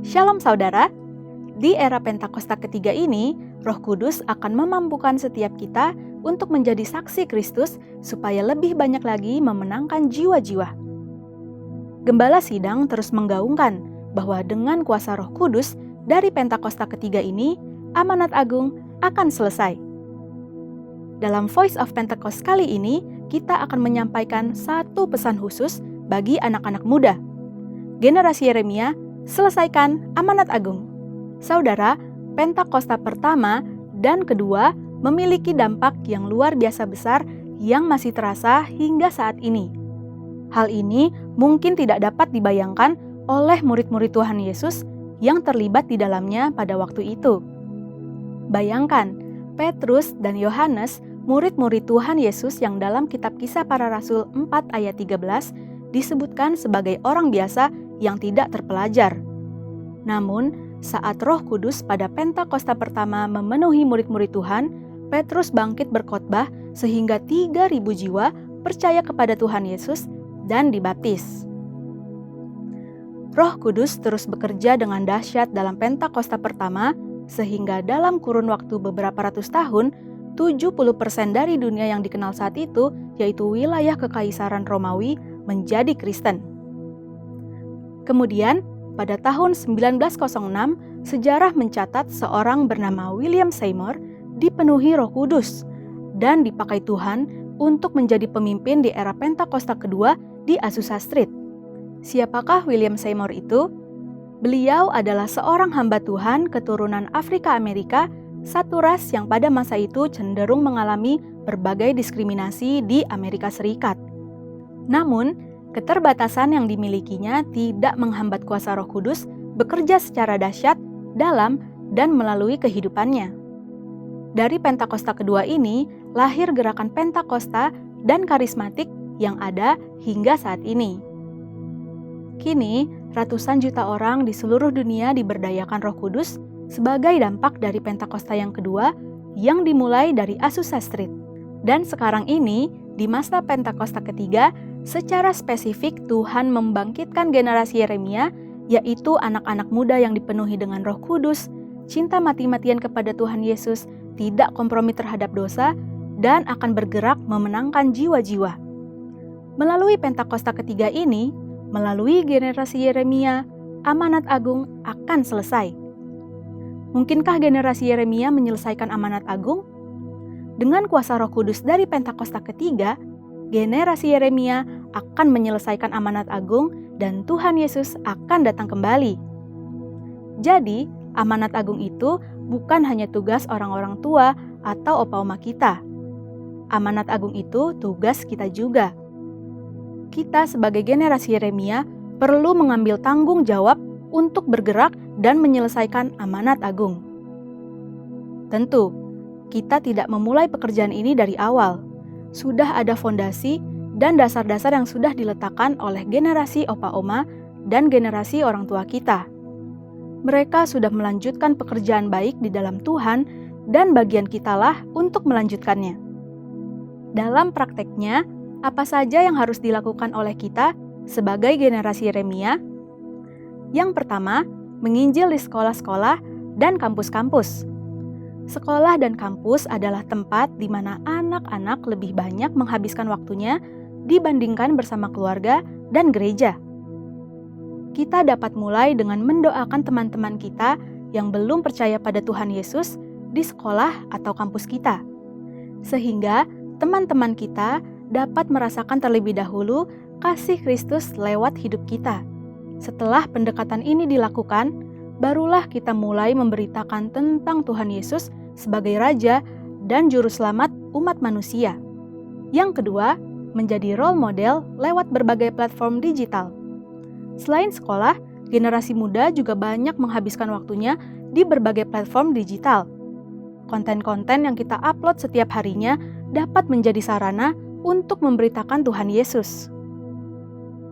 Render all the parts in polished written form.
Shalom saudara, di era Pentakosta ketiga ini, Roh Kudus akan memampukan setiap kita untuk menjadi saksi Kristus supaya lebih banyak lagi memenangkan jiwa-jiwa. Gembala Sidang terus menggaungkan bahwa dengan kuasa Roh Kudus dari Pentakosta ketiga ini, amanat agung akan selesai. Dalam Voice of Pentecost kali ini, kita akan menyampaikan satu pesan khusus bagi anak-anak muda. Generasi Yeremia, selesaikan amanat agung. Saudara, Pentakosta pertama dan kedua memiliki dampak yang luar biasa besar yang masih terasa hingga saat ini. Hal ini mungkin tidak dapat dibayangkan oleh murid-murid Tuhan Yesus yang terlibat di dalamnya pada waktu itu. Bayangkan, Petrus dan Yohanes, murid-murid Tuhan Yesus yang dalam kitab Kisah Para Rasul 4 ayat 13 disebutkan sebagai orang biasa yang tidak terpelajar. Namun, saat Roh Kudus pada Pentakosta pertama memenuhi murid-murid Tuhan, Petrus bangkit berkhotbah sehingga 3.000 jiwa percaya kepada Tuhan Yesus dan dibaptis. Roh Kudus terus bekerja dengan dahsyat dalam Pentakosta pertama, sehingga dalam kurun waktu beberapa ratus tahun, 70% dari dunia yang dikenal saat itu, yaitu wilayah Kekaisaran Romawi, menjadi Kristen. Kemudian, pada tahun 1906, sejarah mencatat seorang bernama William Seymour dipenuhi Roh Kudus dan dipakai Tuhan untuk menjadi pemimpin di era Pentakosta kedua di Azusa Street. Siapakah William Seymour itu? Beliau adalah seorang hamba Tuhan keturunan Afrika Amerika, satu ras yang pada masa itu cenderung mengalami berbagai diskriminasi di Amerika Serikat. Namun, keterbatasan yang dimilikinya tidak menghambat kuasa Roh Kudus bekerja secara dahsyat dalam dan melalui kehidupannya. Dari Pentakosta kedua ini, lahir gerakan Pentakosta dan karismatik yang ada hingga saat ini. Kini, ratusan juta orang di seluruh dunia diberdayakan Roh Kudus sebagai dampak dari Pentakosta yang kedua yang dimulai dari Azusa Street. Dan sekarang ini, di masa Pentakosta ketiga, secara spesifik Tuhan membangkitkan generasi Yeremia, yaitu anak-anak muda yang dipenuhi dengan Roh Kudus, cinta mati-matian kepada Tuhan Yesus, tidak kompromi terhadap dosa, dan akan bergerak memenangkan jiwa-jiwa. Melalui Pentakosta ketiga ini, melalui generasi Yeremia, amanat agung akan selesai. Mungkinkah generasi Yeremia menyelesaikan amanat agung? Dengan kuasa Roh Kudus dari Pentakosta ketiga, generasi Yeremia akan menyelesaikan amanat agung dan Tuhan Yesus akan datang kembali. Jadi, amanat agung itu bukan hanya tugas orang-orang tua atau opa-oma kita. Amanat agung itu tugas kita juga. Kita sebagai generasi Yeremia perlu mengambil tanggung jawab untuk bergerak dan menyelesaikan amanat agung. Tentu, kita tidak memulai pekerjaan ini dari awal. Sudah ada fondasi dan dasar-dasar yang sudah diletakkan oleh generasi opa-oma dan generasi orang tua kita. Mereka sudah melanjutkan pekerjaan baik di dalam Tuhan dan bagian kitalah untuk melanjutkannya. Dalam prakteknya, apa saja yang harus dilakukan oleh kita sebagai generasi Yeremia? Yang pertama, menginjil di sekolah-sekolah dan kampus-kampus. Sekolah dan kampus adalah tempat di mana anak-anak lebih banyak menghabiskan waktunya dibandingkan bersama keluarga dan gereja. Kita dapat mulai dengan mendoakan teman-teman kita yang belum percaya pada Tuhan Yesus di sekolah atau kampus kita, sehingga teman-teman kita dapat merasakan terlebih dahulu kasih Kristus lewat hidup kita. Setelah pendekatan ini dilakukan, barulah kita mulai memberitakan tentang Tuhan Yesus sebagai Raja dan Juru Selamat umat manusia. Yang kedua, menjadi role model lewat berbagai platform digital. Selain sekolah, generasi muda juga banyak menghabiskan waktunya di berbagai platform digital. Konten-konten yang kita upload setiap harinya dapat menjadi sarana untuk memberitakan Tuhan Yesus.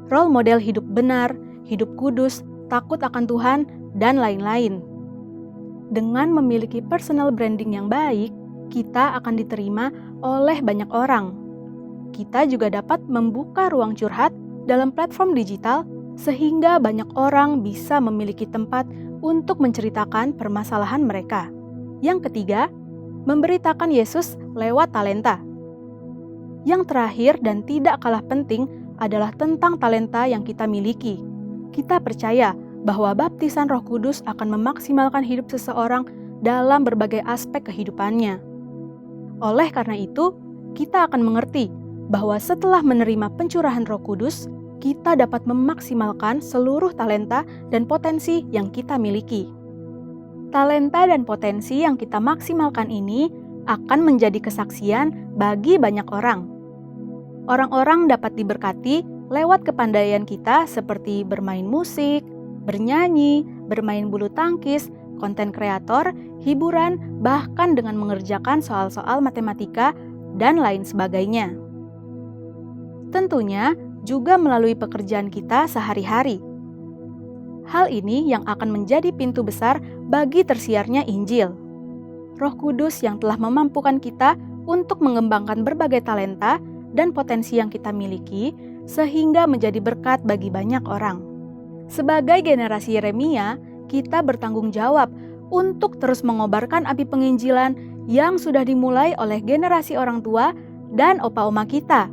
Role model hidup benar, hidup kudus, takut akan Tuhan, dan lain-lain. Dengan memiliki personal branding yang baik, kita akan diterima oleh banyak orang. Kita juga dapat membuka ruang curhat dalam platform digital sehingga banyak orang bisa memiliki tempat untuk menceritakan permasalahan mereka. Yang ketiga, memberitakan Yesus lewat talenta. Yang terakhir dan tidak kalah penting adalah tentang talenta yang kita miliki. Kita percaya bahwa baptisan Roh Kudus akan memaksimalkan hidup seseorang dalam berbagai aspek kehidupannya. Oleh karena itu, kita akan mengerti bahwa setelah menerima pencurahan Roh Kudus, kita dapat memaksimalkan seluruh talenta dan potensi yang kita miliki. Talenta dan potensi yang kita maksimalkan ini akan menjadi kesaksian bagi banyak orang. Orang-orang dapat diberkati lewat kepandaian kita seperti bermain musik, bernyanyi, bermain bulu tangkis, konten kreator, hiburan, bahkan dengan mengerjakan soal-soal matematika, dan lain sebagainya. Tentunya juga melalui pekerjaan kita sehari-hari. Hal ini yang akan menjadi pintu besar bagi tersiarnya Injil. Roh Kudus yang telah memampukan kita untuk mengembangkan berbagai talenta dan potensi yang kita miliki, sehingga menjadi berkat bagi banyak orang. Sebagai generasi Yeremia, kita bertanggung jawab untuk terus mengobarkan api penginjilan yang sudah dimulai oleh generasi orang tua dan opa-oma kita.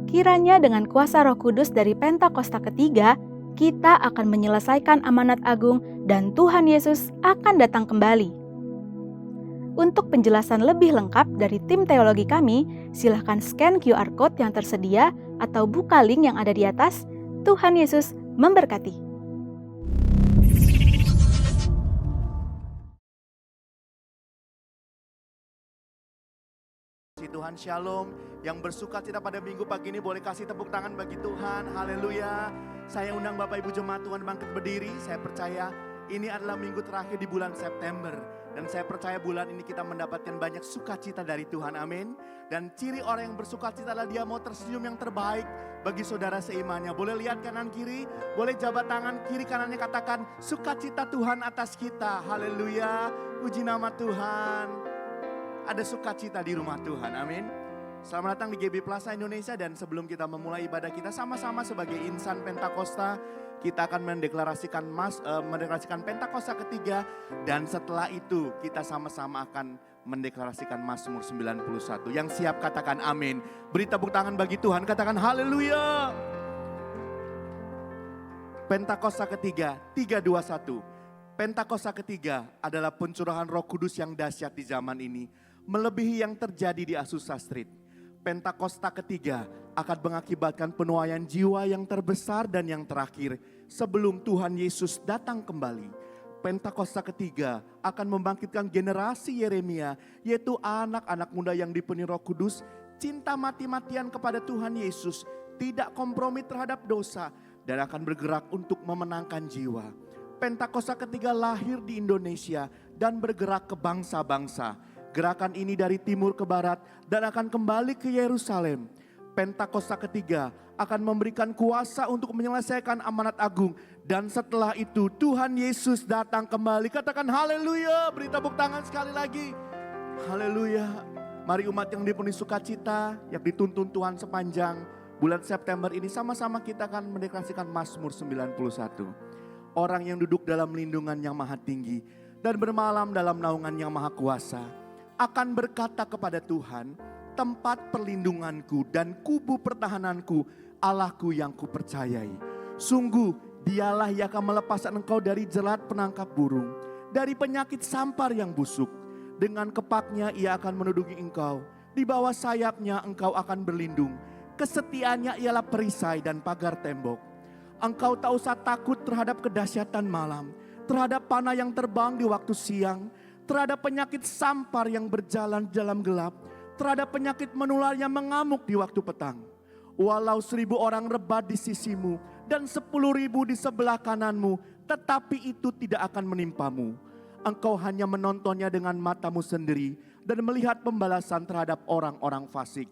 Kiranya dengan kuasa Roh Kudus dari Pentakosta ketiga, kita akan menyelesaikan amanat agung dan Tuhan Yesus akan datang kembali. Untuk penjelasan lebih lengkap dari tim teologi kami, silahkan scan QR Code yang tersedia atau buka link yang ada di atas. Tuhan Yesus memberkati. Tuhan Shalom, yang bersuka cita pada minggu pagi ini boleh kasih tepuk tangan bagi Tuhan. Haleluya. Saya undang Bapak Ibu Jemaat Tuhan bangkit berdiri. Saya percaya ini adalah minggu terakhir di bulan September. Dan saya percaya bulan ini kita mendapatkan banyak sukacita dari Tuhan, amin. Dan ciri orang yang bersukacita adalah dia mau tersenyum yang terbaik bagi saudara seimannya. Boleh lihat kanan kiri, boleh jabat tangan kiri kanannya, katakan sukacita Tuhan atas kita. Haleluya, puji nama Tuhan. Ada sukacita di rumah Tuhan, amin. Selamat datang di GB Plaza Indonesia, dan sebelum kita memulai ibadah kita sama-sama sebagai insan Pentakosta, kita akan mendeklarasikan Pentakosta ketiga, dan setelah itu kita sama-sama akan mendeklarasikan Mazmur 91. Yang siap katakan amin. Beri tepuk tangan bagi Tuhan, katakan haleluya. Pentakosta ketiga, 321. Pentakosta ketiga adalah pencurahan Roh Kudus yang dahsyat di zaman ini, melebihi yang terjadi di Azusa Street. Pentakosta ketiga akan mengakibatkan penuaian jiwa yang terbesar dan yang terakhir sebelum Tuhan Yesus datang kembali. Pentakosta ketiga akan membangkitkan generasi Yeremia, yaitu anak-anak muda yang dipenuhi Roh Kudus, cinta mati-matian kepada Tuhan Yesus, tidak kompromi terhadap dosa, dan akan bergerak untuk memenangkan jiwa. Pentakosta ketiga lahir di Indonesia dan bergerak ke bangsa-bangsa. Gerakan ini dari timur ke barat dan akan kembali ke Yerusalem. Pentakosta ketiga akan memberikan kuasa untuk menyelesaikan amanat agung. Dan setelah itu Tuhan Yesus datang kembali. Katakan haleluya, beri tepuk tangan sekali lagi. Haleluya. Mari umat yang dipenuhi sukacita, yang dituntun Tuhan sepanjang bulan September ini, sama-sama kita akan mendeklarasikan Mazmur 91. Orang yang duduk dalam lindungan yang maha tinggi dan bermalam dalam naungan yang maha kuasa akan berkata kepada Tuhan, tempat perlindunganku dan kubu pertahananku, Allahku yang kupercayai. Sungguh dialah yang akan melepaskan engkau dari jerat penangkap burung, dari penyakit sampar yang busuk. Dengan kepaknya ia akan menduduki engkau, di bawah sayapnya engkau akan berlindung. Kesetiaannya ialah perisai dan pagar tembok. Engkau tak usah takut terhadap kedahsyatan malam, terhadap panah yang terbang di waktu siang, terhadap penyakit sampar yang berjalan dalam gelap, terhadap penyakit menular yang mengamuk di waktu petang. Walau 1.000 orang rebah di sisimu dan 10.000 di sebelah kananmu, tetapi itu tidak akan menimpamu. Engkau hanya menontonnya dengan matamu sendiri dan melihat pembalasan terhadap orang-orang fasik.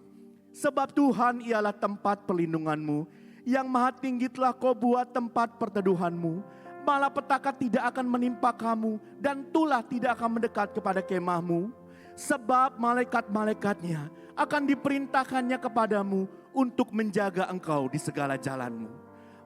Sebab Tuhan ialah tempat perlindunganmu, yang maha tinggi telah kau buat tempat perteduhanmu. Malapetaka tidak akan menimpa kamu dan tulah tidak akan mendekat kepada kemahmu. Sebab malaikat-malaikatnya akan diperintahkannya kepadamu untuk menjaga engkau di segala jalanmu.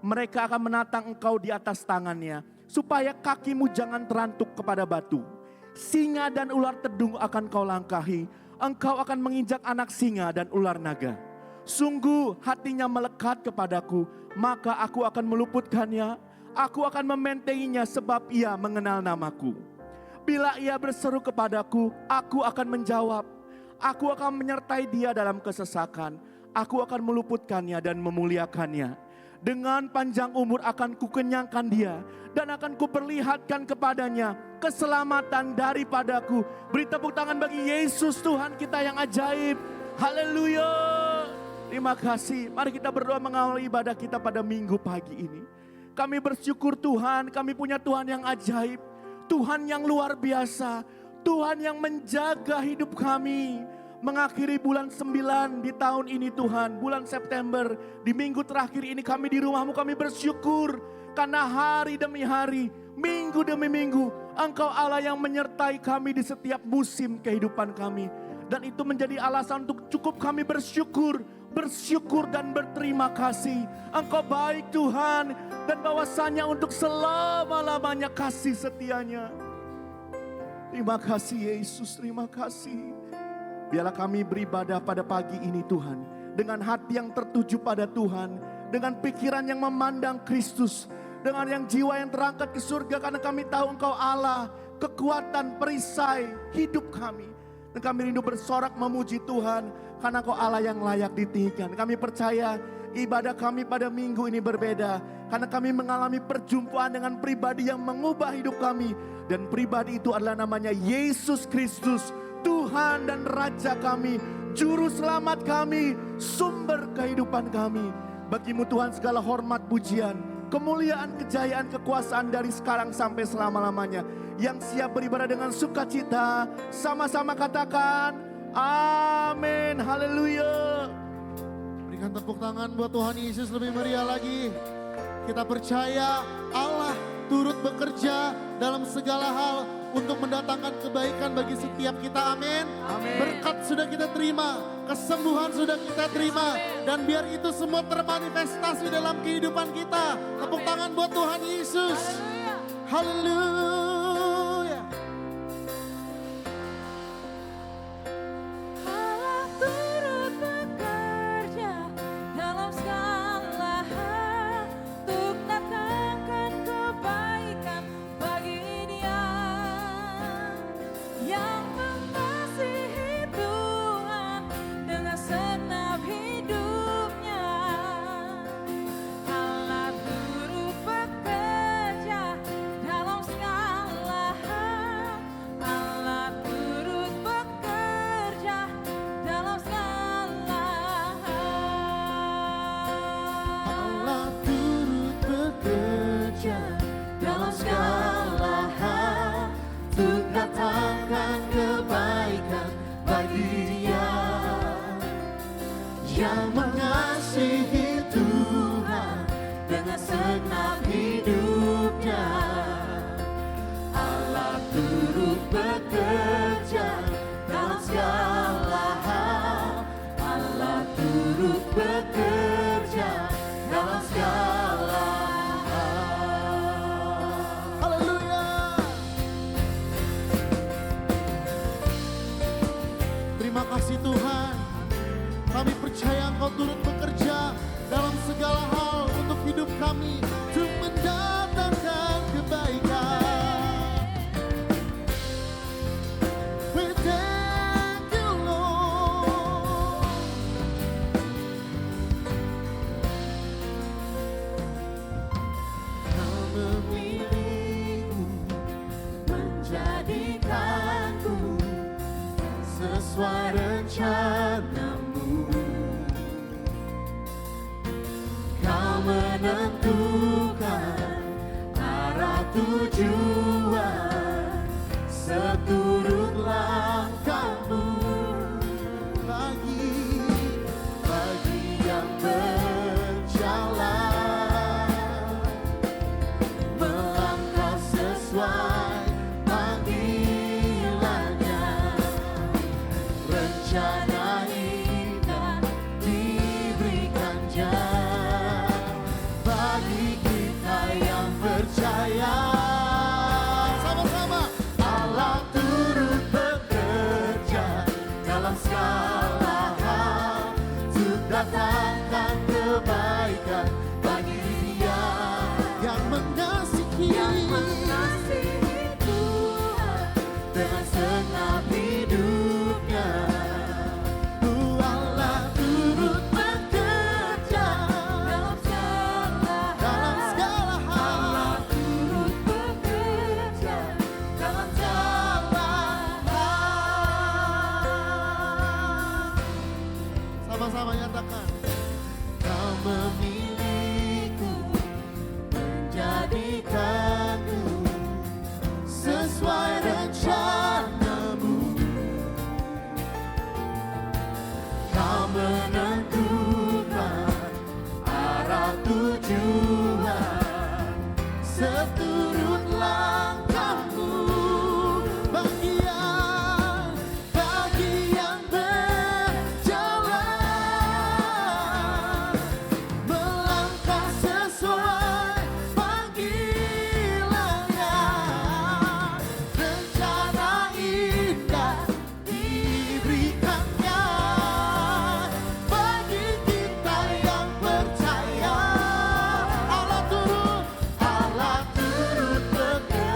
mereka akan menatang engkau di atas tangannya, supaya kakimu jangan terantuk kepada batu. Singa dan ular tedung akan kau langkahi, engkau akan menginjak anak singa dan ular naga. Sungguh hatinya melekat kepadaku, maka aku akan meluputkannya, aku akan membentenginya sebab ia mengenal namaku. Bila ia berseru kepadaku, aku akan menjawab. Aku akan menyertai dia dalam kesesakan. Aku akan meluputkannya dan memuliakannya. Dengan panjang umur akan kukenyangkan dia dan akan kuperlihatkan kepadanya keselamatan daripadaku. Beri tepuk tangan bagi Yesus Tuhan kita yang ajaib. Haleluya. Terima kasih. Mari kita berdoa mengawali ibadah kita pada minggu pagi ini. Kami bersyukur Tuhan, kami punya Tuhan yang ajaib. Tuhan yang luar biasa, Tuhan yang menjaga hidup kami. Mengakhiri bulan 9 di tahun ini Tuhan, bulan September, di minggu terakhir ini kami di rumah-Mu, kami bersyukur. Karena hari demi hari, minggu demi minggu, Engkau Allah yang menyertai kami di setiap musim kehidupan kami. Dan itu menjadi alasan untuk cukup kami bersyukur dan berterima kasih. Engkau baik Tuhan, dan bahwasanya untuk selama-lamanya kasih setianya. Terima kasih Yesus, terima kasih. Biarlah kami beribadah pada pagi ini Tuhan, dengan hati yang tertuju pada Tuhan, dengan pikiran yang memandang Kristus, dengan yang jiwa yang terangkat ke surga, karena kami tahu Engkau Allah, kekuatan perisai hidup kami. Dan kami rindu bersorak memuji Tuhan, karena Engkau Allah yang layak ditinggikan. Kami percaya ibadah kami pada minggu ini berbeda, karena kami mengalami perjumpaan dengan pribadi yang mengubah hidup kami. Dan pribadi itu adalah namanya Yesus Kristus, Tuhan dan Raja kami, Juru Selamat kami, sumber kehidupan kami. Bagimu Tuhan segala hormat pujian, kemuliaan, kejayaan, kekuasaan dari sekarang sampai selama-lamanya. Yang siap beribadah dengan sukacita, sama-sama katakan amin, haleluya. Berikan tepuk tangan buat Tuhan Yesus lebih meriah lagi. Kita percaya Allah turut bekerja dalam segala hal untuk mendatangkan kebaikan bagi setiap kita, amin. Berkat sudah kita terima, kesembuhan sudah kita terima, dan biar itu semua termanifestasi dalam kehidupan kita. Tepuk tangan buat Tuhan Yesus. Haleluya. Allah turut bekerja dalam segala hal untuk datangkan kebaikan bagi Dia yang mengasihi Tuhan dengan segenap hidupnya. Allah turut bekerja dalam segala hal. Allah turut bekerja dalam segala hal. Allah turut bekerja dalam segala hal untuk datangkan kebaikan bagi Dia yang mengasihi Tuhan dengan segenap hidupnya. Allah turut bekerja dalam segala hal. Allah turut bekerja dalam segala hal. Haleluya. Terima kasih Tuhan. Kami percaya Engkau turut bekerja dalam segala hal untuk hidup kami, untuk mendatangkan kebaikan. We thank you Lord. Kau memilihku, menjadikanku sesuai rencanamu. Kau menentukan arah tujuan seturut langkahmu. Bagi yang berjalan melangkah sesuai panggilannya, rencana indah diberikannya bagi yang mengasihi Tuhan dengan segenap hidupnya. Allah turut bekerja dalam segala hal. turut bekerja dalam segala hal. Sama-sama nyatakan. Kau memilihku, menjadikanku sesuai rencanamu. Kau menentukan arah tujuan seturut langkahmu. Bagi yang berjalan melangkah sesuai panggilannya, rencana indah diberikannya bagi kita yang percaya. Allah turut bekerja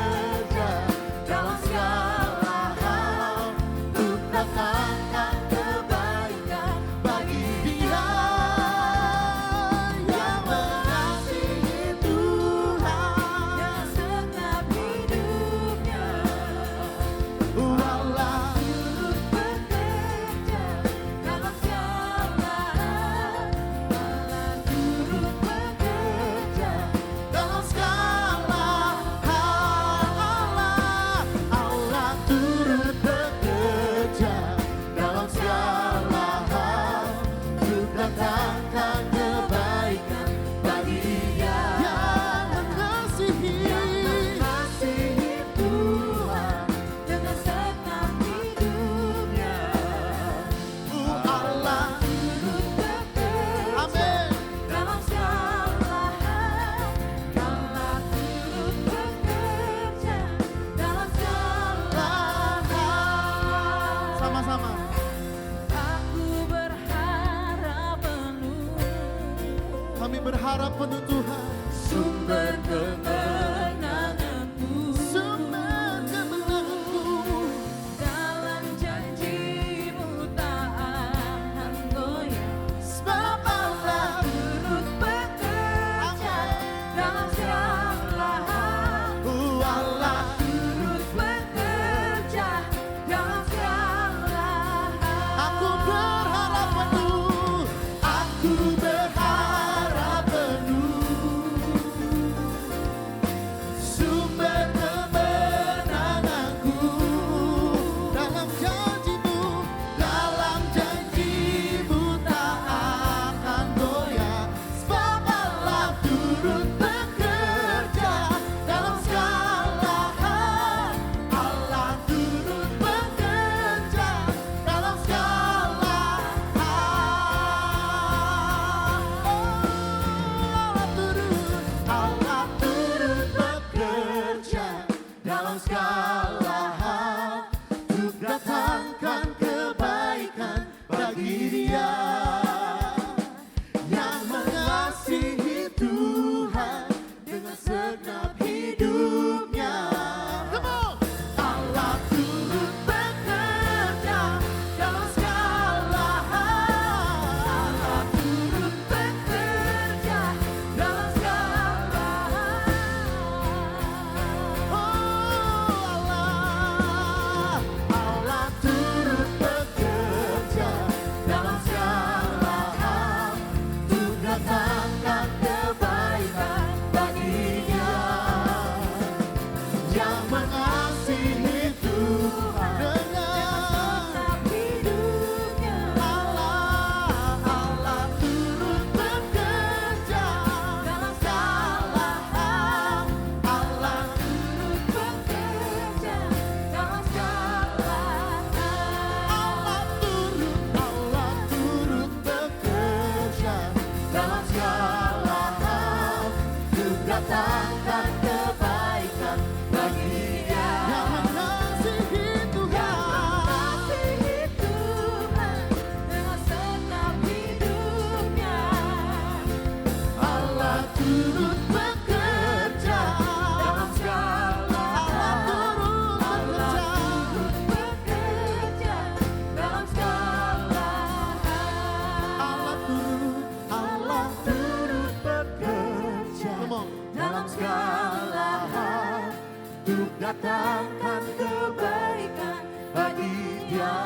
untuk datangkan kebaikan bagi dia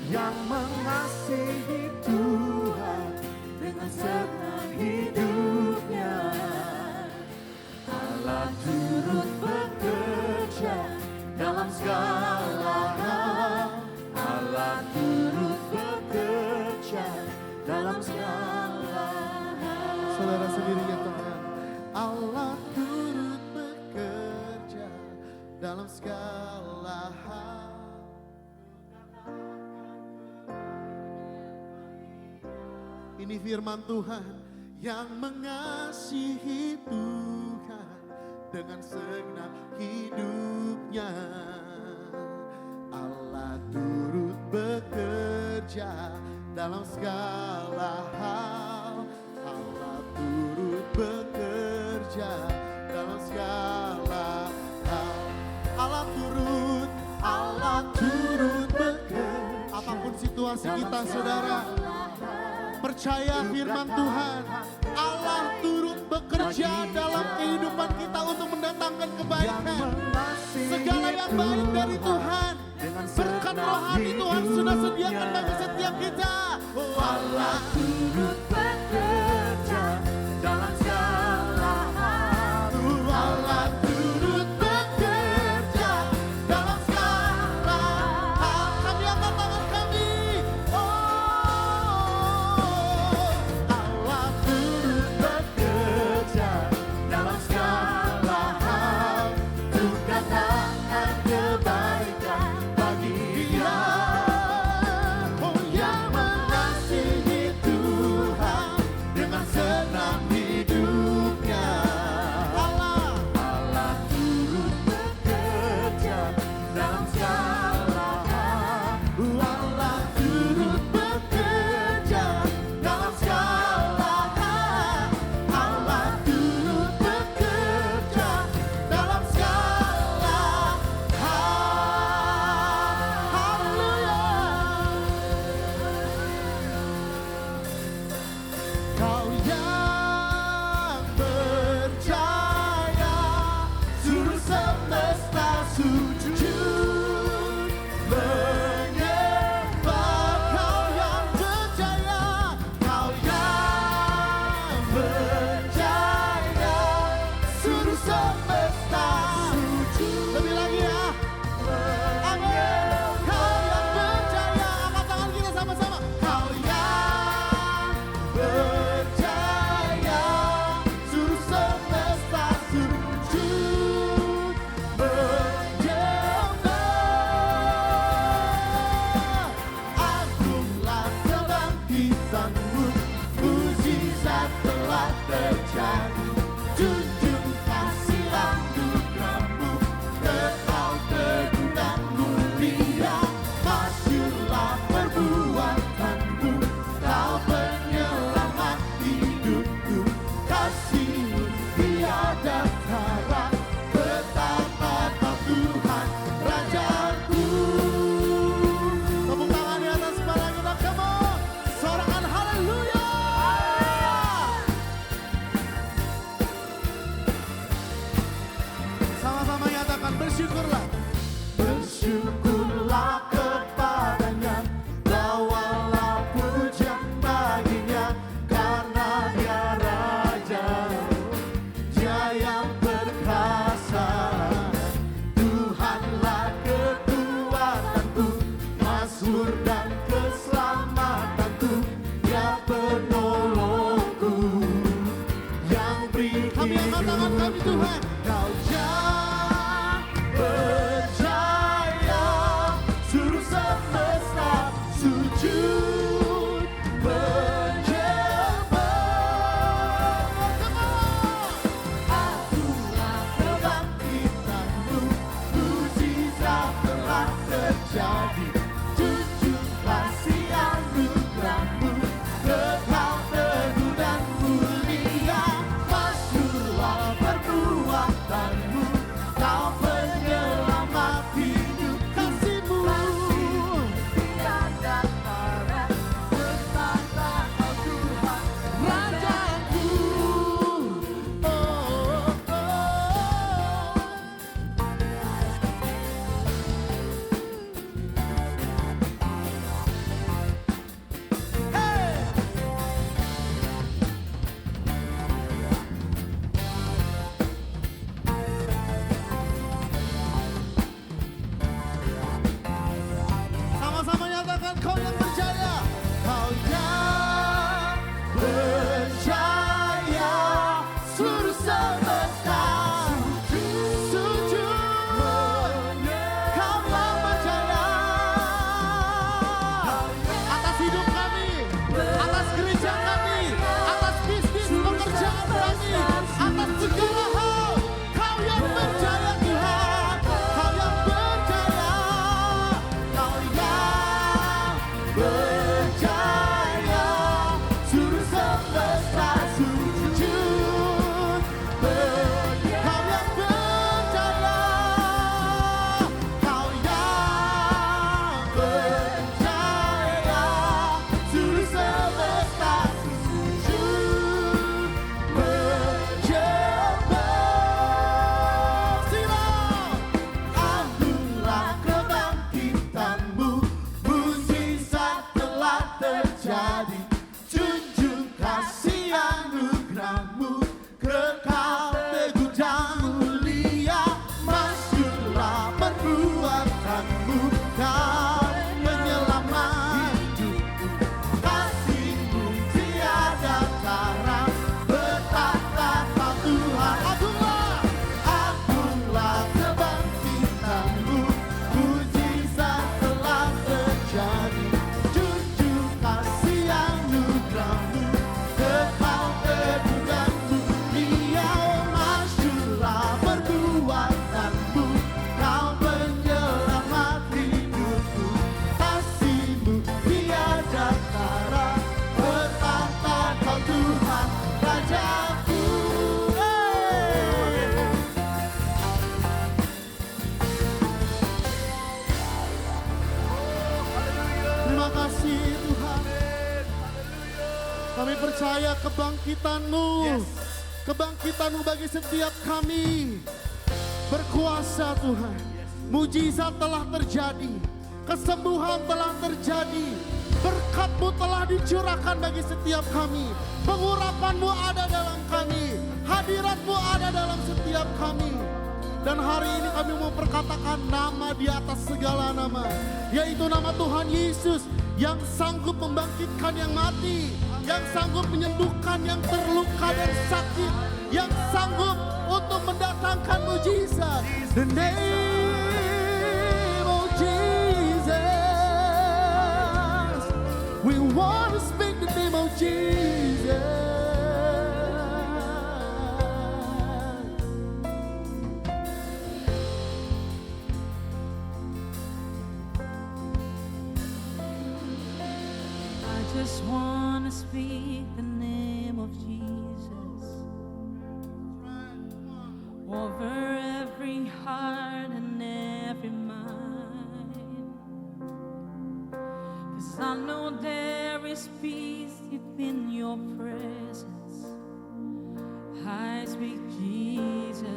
yang mengasihi Tuhan dengan senang hidupnya. Allah turut bekerja dalam segala hal. Allah turut bekerja dalam segala hal. Saudara sendiri katakan, Allah turut bekerja dalam segala hal. Ini firman Tuhan yang mengasihi Tuhan dengan segenap hidupnya. Allah turut bekerja dalam segala hal. Allah turut bekerja dalam segala hal. Allah turut bekerja. Apapun situasi kita, saudara, percaya firman Tuhan. Allah turut bekerja dalam kehidupan kita untuk mendatangkan kebaikan. Segala yang baik dari Tuhan, berkat rohani Tuhan sudah sediakan bagi setiap kita. Allah turut bekerja dalam segala hal. Allah turut bekerja dalam segala hal. Kami angkat tangan kami. Allah turut Bekerja dalam segala hal untuk datangkan kebaikan bagi dia yang mengasihi Tuhan dengan senang hidupnya. Allah turut bekerja dalam segala hal. Allah turut bekerja dalam segala hal. Allah turut bekerja dalam segala Kau yang percaya, Suruh semesta sujud menyembah. kau yang percaya, Kau yang percaya, suruh semesta sujud. lebih lagi ya. Amin. Kau yang percaya, angkat tangan kita sama-sama. Kau yang percaya, suruh semesta sujud menyembah. Agunglah kebangkitanmu, mujizat telah terjadi. Junjung kasih anugerahmu, kekal teguh dan mulia. Masyurlah perbuatanmu, kau penyelamat hidupku. Kasih-Mu tiada tara, betapa Kau Tuhan Rajaku. Tepuk tangan di atas kepala kita, come on. Sorakan haleluya. Sama-sama nyatakan bersyukurlah. Bersyukurlah kepadanya, bawalah pujian baginya, karena Dia Raja, Dia yang perkasa. Tuhanlah kekuatanku, mazmur dan keselamatanku, Dia penolongku, yang beri Kami angkat tangan kami Tuhan. Kau yang percaya, suruh semesta sujud menyembah. Agunglah kebangkitanmu, mujizat telah terjadi. Junjung kasih anugerahmu, kekal teguh dan mulia. Masyurlah perbuatanmu, percaya kebangkitan-Mu. Yes. Kebangkitan-Mu bagi setiap kami. Berkuasa Tuhan. Mujizat telah terjadi. Kesembuhan telah terjadi. Berkat-Mu telah dicurahkan bagi setiap kami. Pengurapan-Mu ada dalam kami. Hadirat-Mu ada dalam setiap kami. Dan hari ini kami mau perkatakan nama di atas segala nama. Yaitu nama Tuhan Yesus yang sanggup membangkitkan yang mati. Yang sanggup menyembuhkan yang terluka dan sakit. Yang sanggup untuk mendatangkan mujizat. The name of Jesus. We want to speak the name of Jesus. I just want to speak the name of Jesus over every heart and every mind. 'Cause I know there is peace within your presence. I speak Jesus.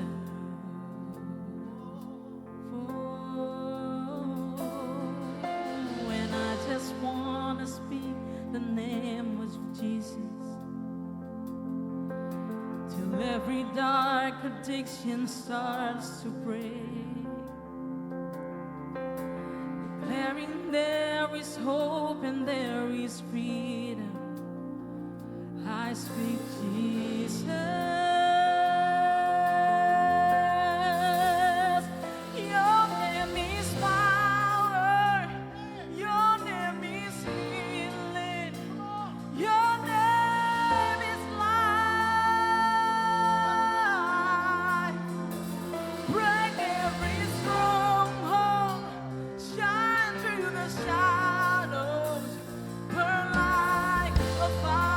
When I just want to speak the name of Jesus, till every dark addiction starts to break, declaring there is hope and there is freedom. I speak Jesus. Your name is power. Your name is healing. Your name is life. Break every stronghold. Shine through the shadows. Burn like a fire.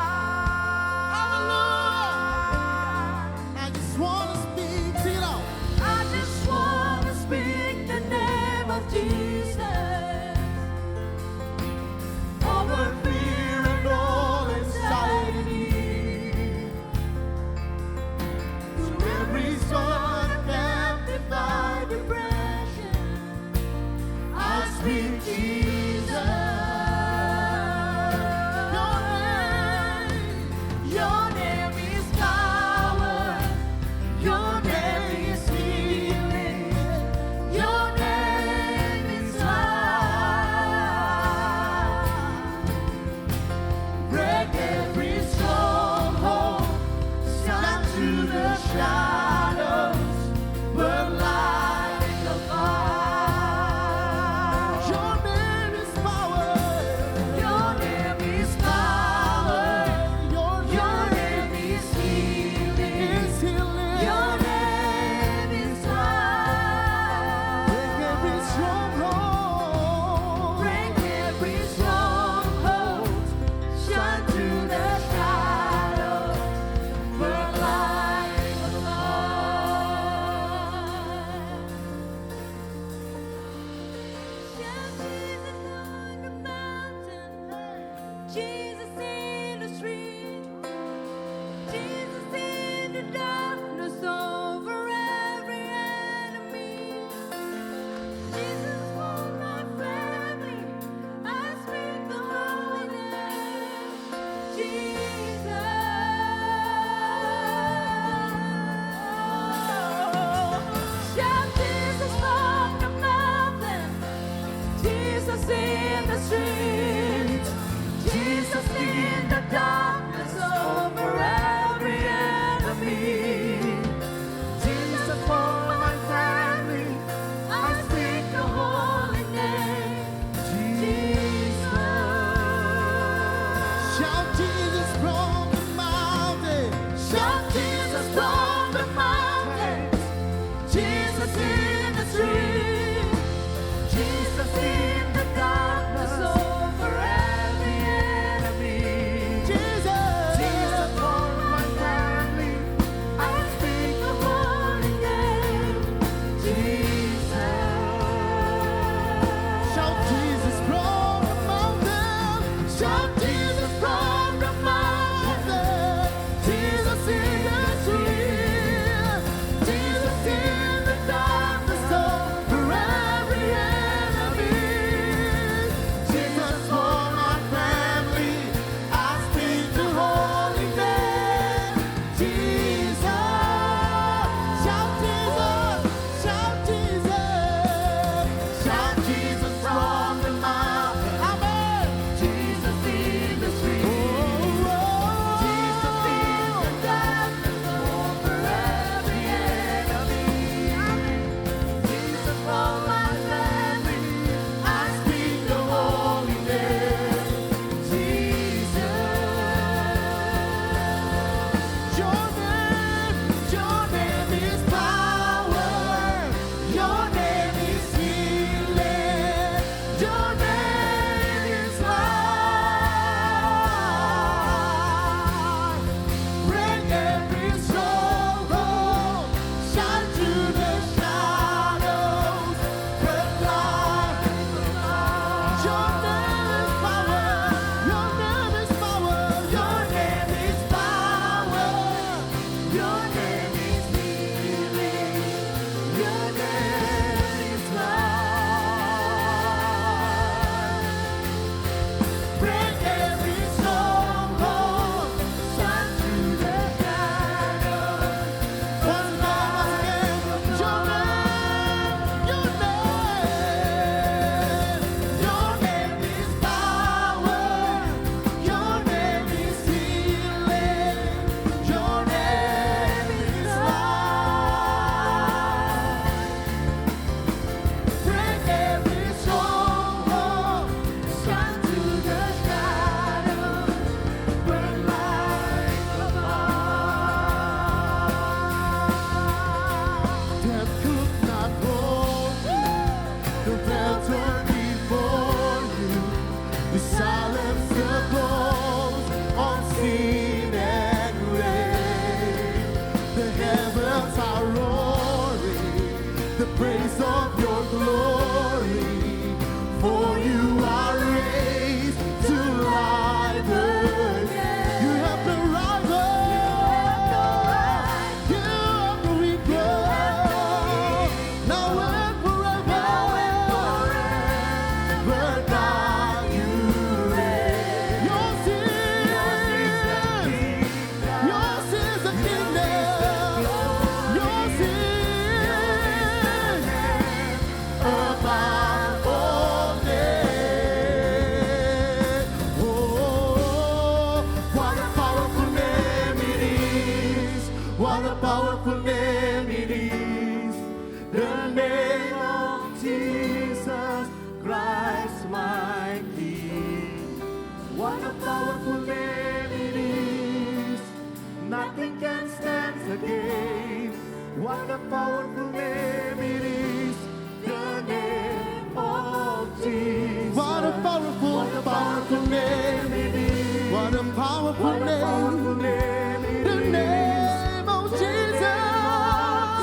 What a powerful name it is, the name of Jesus. What a powerful name it is. What a powerful name. The name of Jesus.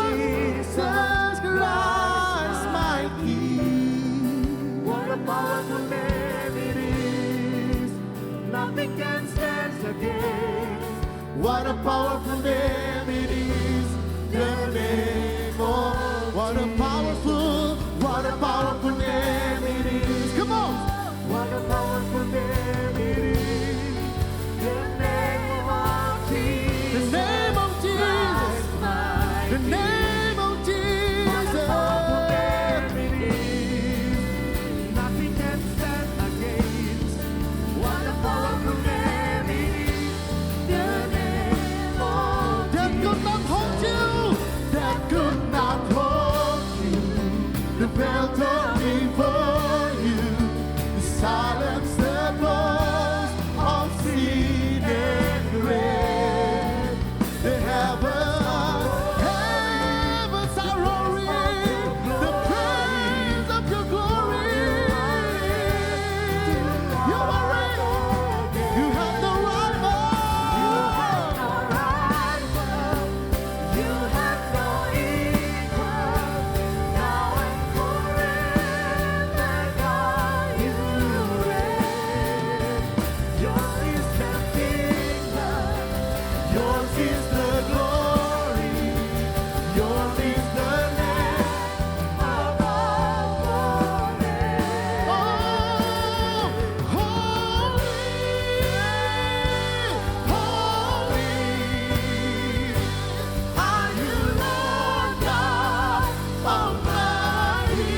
Jesus Christ, my King. What a powerful name it is. Nothing can stand against. What a powerful name it is. The name of. What a powerful name it is. Come on. What a powerful name it is. The name of Jesus. The name of Jesus. The name of Jesus. Nothing can stand against. What a powerful name it is. The name of That could not hold you. That could not hold you. The veil torn before you. The silence the voice of sin and grave. The heavens are roaring. The praise of your glory. You are reigning. You have no rival. You have no equal. Now and forever, God, you reign. Yours is the kingdom. Yours is the glory. Yours is the name above all names. Oh, holy, are you, Lord God Almighty?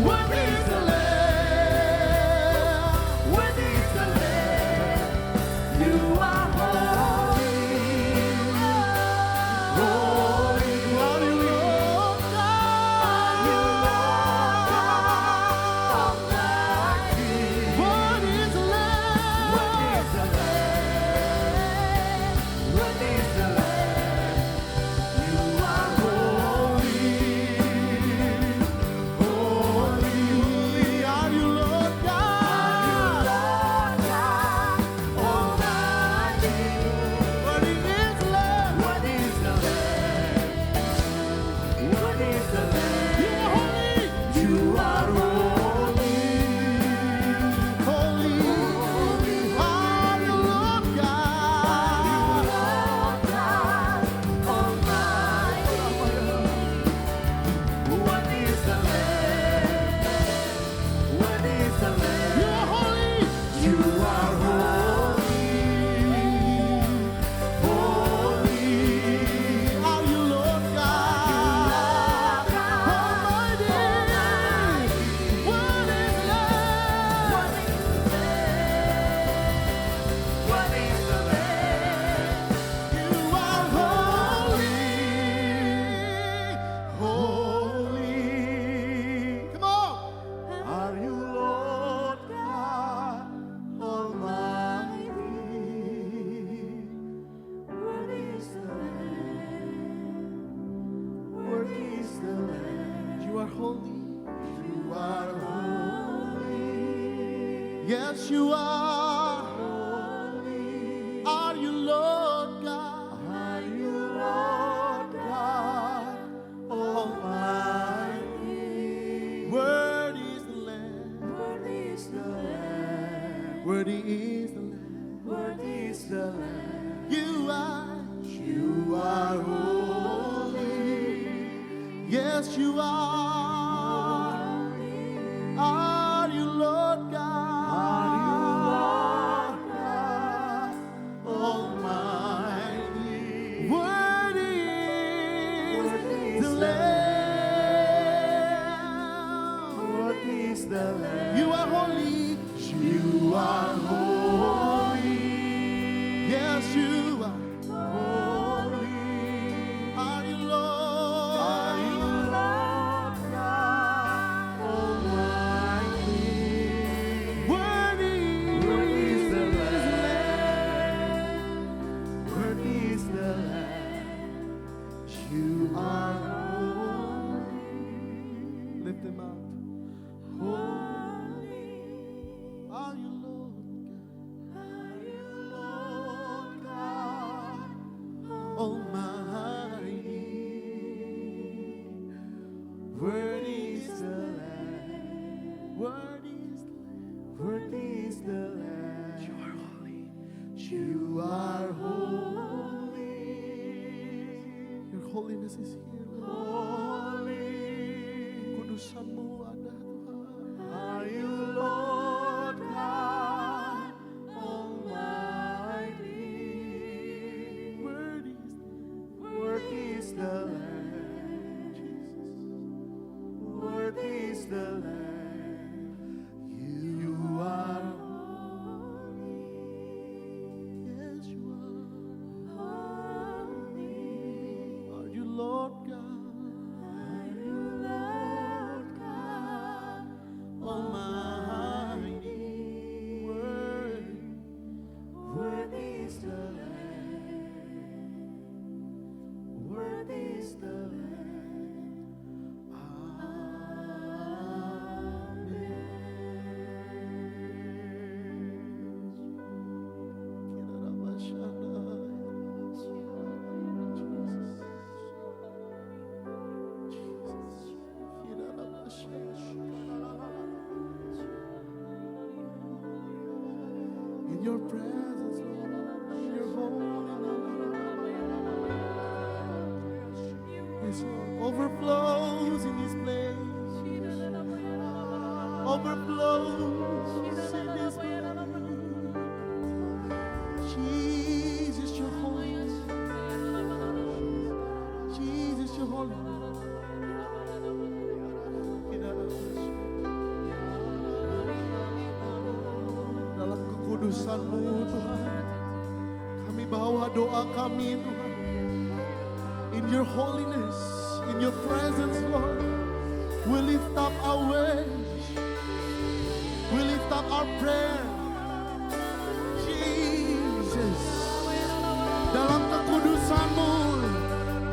Worthy is the Lamb. Worthy is the Lamb. You are holy. Holy, Are you, Lord God? Almighty. Worthy is the Lamb. Worthy is the Lamb. Worthy is the Lamb. You are holy. Holy, Are you, Lord God? Lord God Almighty. Worthy is the Lamb. Worthy is the Lamb. Worthy is the Lamb. You are holy. You are holy. Holy, are you, Lord God? Lord God Almighty. Worthy is the Lamb. Worthy is the Lamb. You are holy. You are holy. Holy. Are you, Lord God? Almighty. What is love? Worthy is the Lamb. You are holy. Holy. Come on. Are you Lord God Almighty? Worthy is the Lamb. Worthy is the Lamb. You are holy. You are holy. Yes, you are. Holy. Are you, Lord God? Are you Lord God Almighty? Worthy is the Lamb. Worthy is the Lamb. Worthy is the Lamb. Worthy is the Lamb. You are holy. Yes, you are. Are you, Lord God? Are you Lord God Almighty? Worthy is the Lamb. Worthy is the Lamb. You are holy. You are holy. Yes, you are. Holy. Are you, Lord? Are you Lord God Almighty? Worthy Worthy is the Lamb. Worthy is the Lamb. holiness is here, Lord. Kudusan-Mu ada Tuhan. Are you Lord God Almighty? Worthy is the Lamb, Jesus. Worthy is the Lamb. You are holy. Yes, you are. Are you Lord God? Are you Lord God Almighty? Worthy is the Lamb. Worthy is the Lamb. In your presence, Lord, in your holiness, yes, Lord, overflows in this place, overflows in this place. Jesus, you're holy. Jesus, you're holy. Dalam kekudusan-Mu Tuhan, kami bawa doa kami Tuhan. In your holiness, in your presence Lord, we lift up our worship, we lift up our prayer. Jesus, dalam kekudusan-Mu,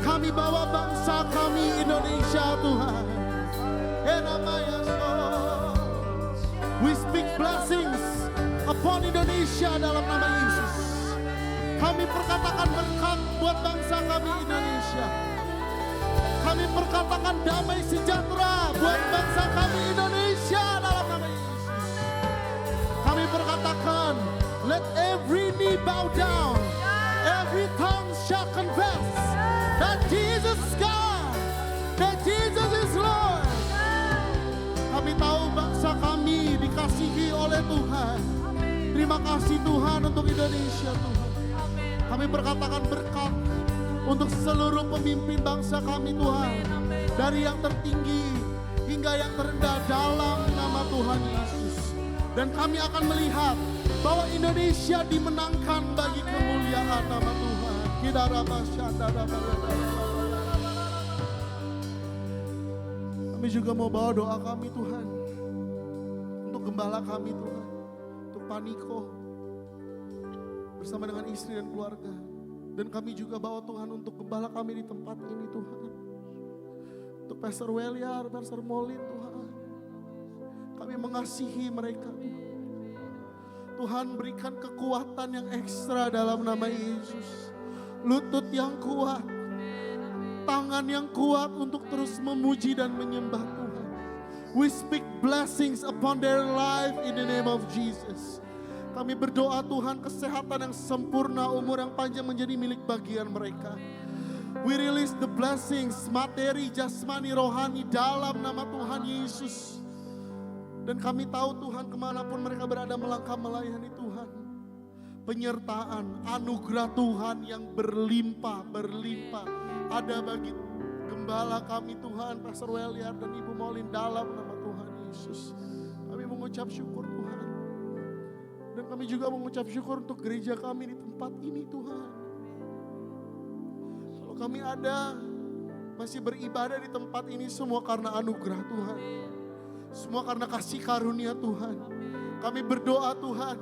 kami bawa bangsa kami Indonesia Tuhan. We speak blessings upon Indonesia dalam nama Yesus. Kami perkatakan berkat buat bangsa kami Indonesia. Kami perkatakan damai sejahtera buat bangsa kami Indonesia dalam nama Yesus. Kami perkatakan, let every knee bow down, every tongue shall confess that Jesus is God, that Jesus is Lord. Kami tahu bangsa kami dikasihi oleh Tuhan. Terima kasih Tuhan untuk Indonesia Tuhan. Kami berkatakan berkat untuk seluruh pemimpin bangsa kami Tuhan. Dari yang tertinggi hingga yang terendah dalam nama Tuhan Yesus. Dan kami akan melihat bahwa Indonesia dimenangkan bagi kemuliaan nama Tuhan. Kami juga mau bawa doa kami Tuhan. Untuk gembala kami Tuhan. Untuk Paniko. Bersama dengan istri dan keluarga. Dan kami juga bawa Tuhan untuk gembala kami di tempat ini Tuhan. Untuk Pastor Weliar, Pastor Molin Tuhan. Kami mengasihi mereka Tuhan. Tuhan berikan kekuatan yang ekstra dalam nama Yesus. Lutut yang kuat. Tangan yang kuat untuk terus memuji dan menyembah Tuhan. We speak blessings upon their life in the name of Jesus. Kami berdoa Tuhan kesehatan yang sempurna, umur yang panjang menjadi milik bagian mereka. We release the blessings, materi, jasmani, rohani dalam nama Tuhan Yesus. Dan kami tahu Tuhan kemanapun mereka berada melangkah melayani Tuhan. Penyertaan, anugerah Tuhan yang berlimpah ada bagi gembala kami Tuhan, Pastor Weliar dan Ibu Molin dalam nama Tuhan Yesus. Kami mengucap syukur Tuhan. Dan kami juga mengucap syukur untuk gereja kami di tempat ini Tuhan. Kalau kami ada masih beribadah di tempat ini semua karena anugerah Tuhan. Semua karena kasih karunia Tuhan. Kami berdoa Tuhan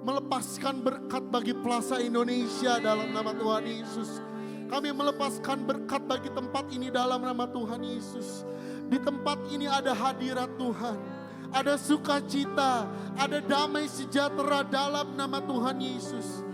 melepaskan berkat bagi Plaza Indonesia dalam nama Tuhan Yesus. Kami melepaskan berkat bagi tempat ini dalam nama Tuhan Yesus. Di tempat ini ada hadirat Tuhan. Ada sukacita, ada damai sejahtera dalam nama Tuhan Yesus.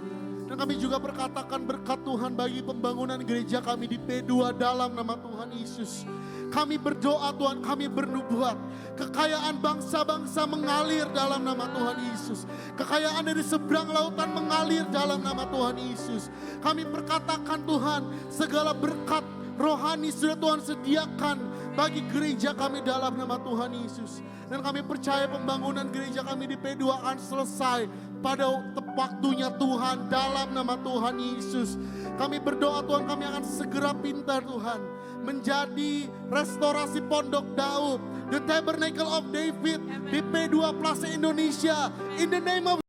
Dan kami juga berkatakan berkat Tuhan bagi pembangunan gereja kami di P2 dalam nama Tuhan Yesus. Kami berdoa Tuhan, kami bernubuat. Kekayaan bangsa-bangsa mengalir dalam nama Tuhan Yesus. Kekayaan dari seberang lautan mengalir dalam nama Tuhan Yesus. Kami perkatakan Tuhan, segala berkat rohani sudah Tuhan sediakan bagi gereja kami dalam nama Tuhan Yesus. Dan kami percaya pembangunan gereja kami di P2 akan selesai pada waktunya Tuhan dalam nama Tuhan Yesus. Kami berdoa Tuhan, kami akan segera pintar Tuhan menjadi restorasi Pondok Daud, the Tabernacle of David di P2 Plaza Indonesia. In the name of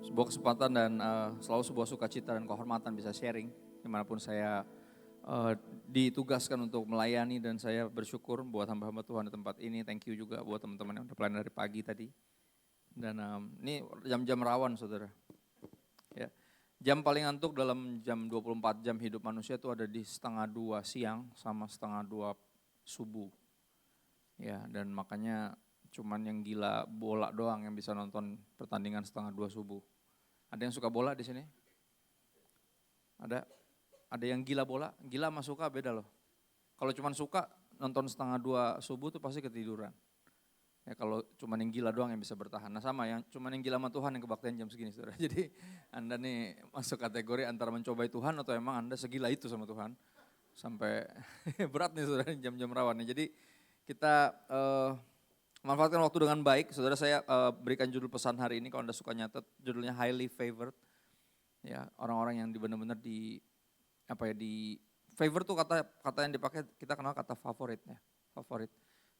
sebuah kesempatan dan selalu sebuah sukacita dan kehormatan bisa sharing dimanapun saya ditugaskan untuk melayani, dan saya bersyukur buat hamba-hamba Tuhan di tempat ini. Thank you juga buat teman-teman yang udah pelayan dari pagi tadi. Dan ini jam-jam rawan saudara. Ya. Jam paling ngantuk dalam jam 24 jam hidup manusia itu ada di 1:30 siang sama 1:30 subuh. Ya, dan makanya cuman yang gila bola doang yang bisa nonton pertandingan 1:30 subuh. Ada yang suka bola di sini? Ada yang gila bola? Gila sama suka beda loh. Kalau cuman suka nonton 1:30 subuh tuh pasti ketiduran. Ya kalau cuman yang gila doang yang bisa bertahan. Nah sama yang cuman yang gila sama Tuhan yang kebaktian jam segini saudara. Jadi Anda nih masuk kategori antara mencobai Tuhan atau emang Anda segila itu sama Tuhan. Sampai berat nih saudara jam-jam rawan nih. Jadi kita manfaatkan waktu dengan baik. Saudara, saya berikan judul pesan hari ini kalau Anda suka nyatet, judulnya Highly Favored. Ya, orang-orang yang benar-benar di favor tuh kata yang dipakai kita kenal kata favorit ya, favorit.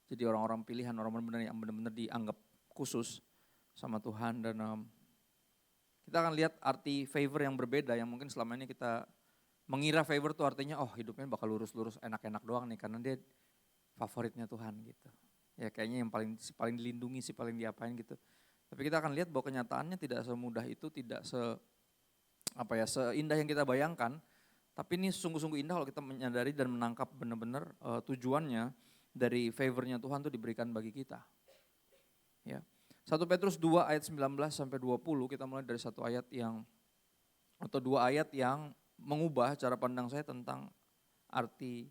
Jadi orang-orang pilihan, orang benar-benar yang benar-benar dianggap khusus sama Tuhan. Dan kita akan lihat arti favor yang berbeda yang mungkin selama ini kita mengira favor tuh artinya oh hidupnya bakal lurus-lurus enak-enak doang nih karena dia favoritnya Tuhan gitu. Ya kayaknya yang paling dilindungi sih, paling diapain gitu. Tapi kita akan lihat bahwa kenyataannya tidak semudah itu, tidak seindah yang kita bayangkan. Tapi ini sungguh-sungguh indah kalau kita menyadari dan menangkap benar-benar tujuannya dari favornya Tuhan itu diberikan bagi kita. Ya. 1 Petrus 2 ayat 19 sampai 20 kita mulai dari satu ayat atau dua ayat yang mengubah cara pandang saya tentang arti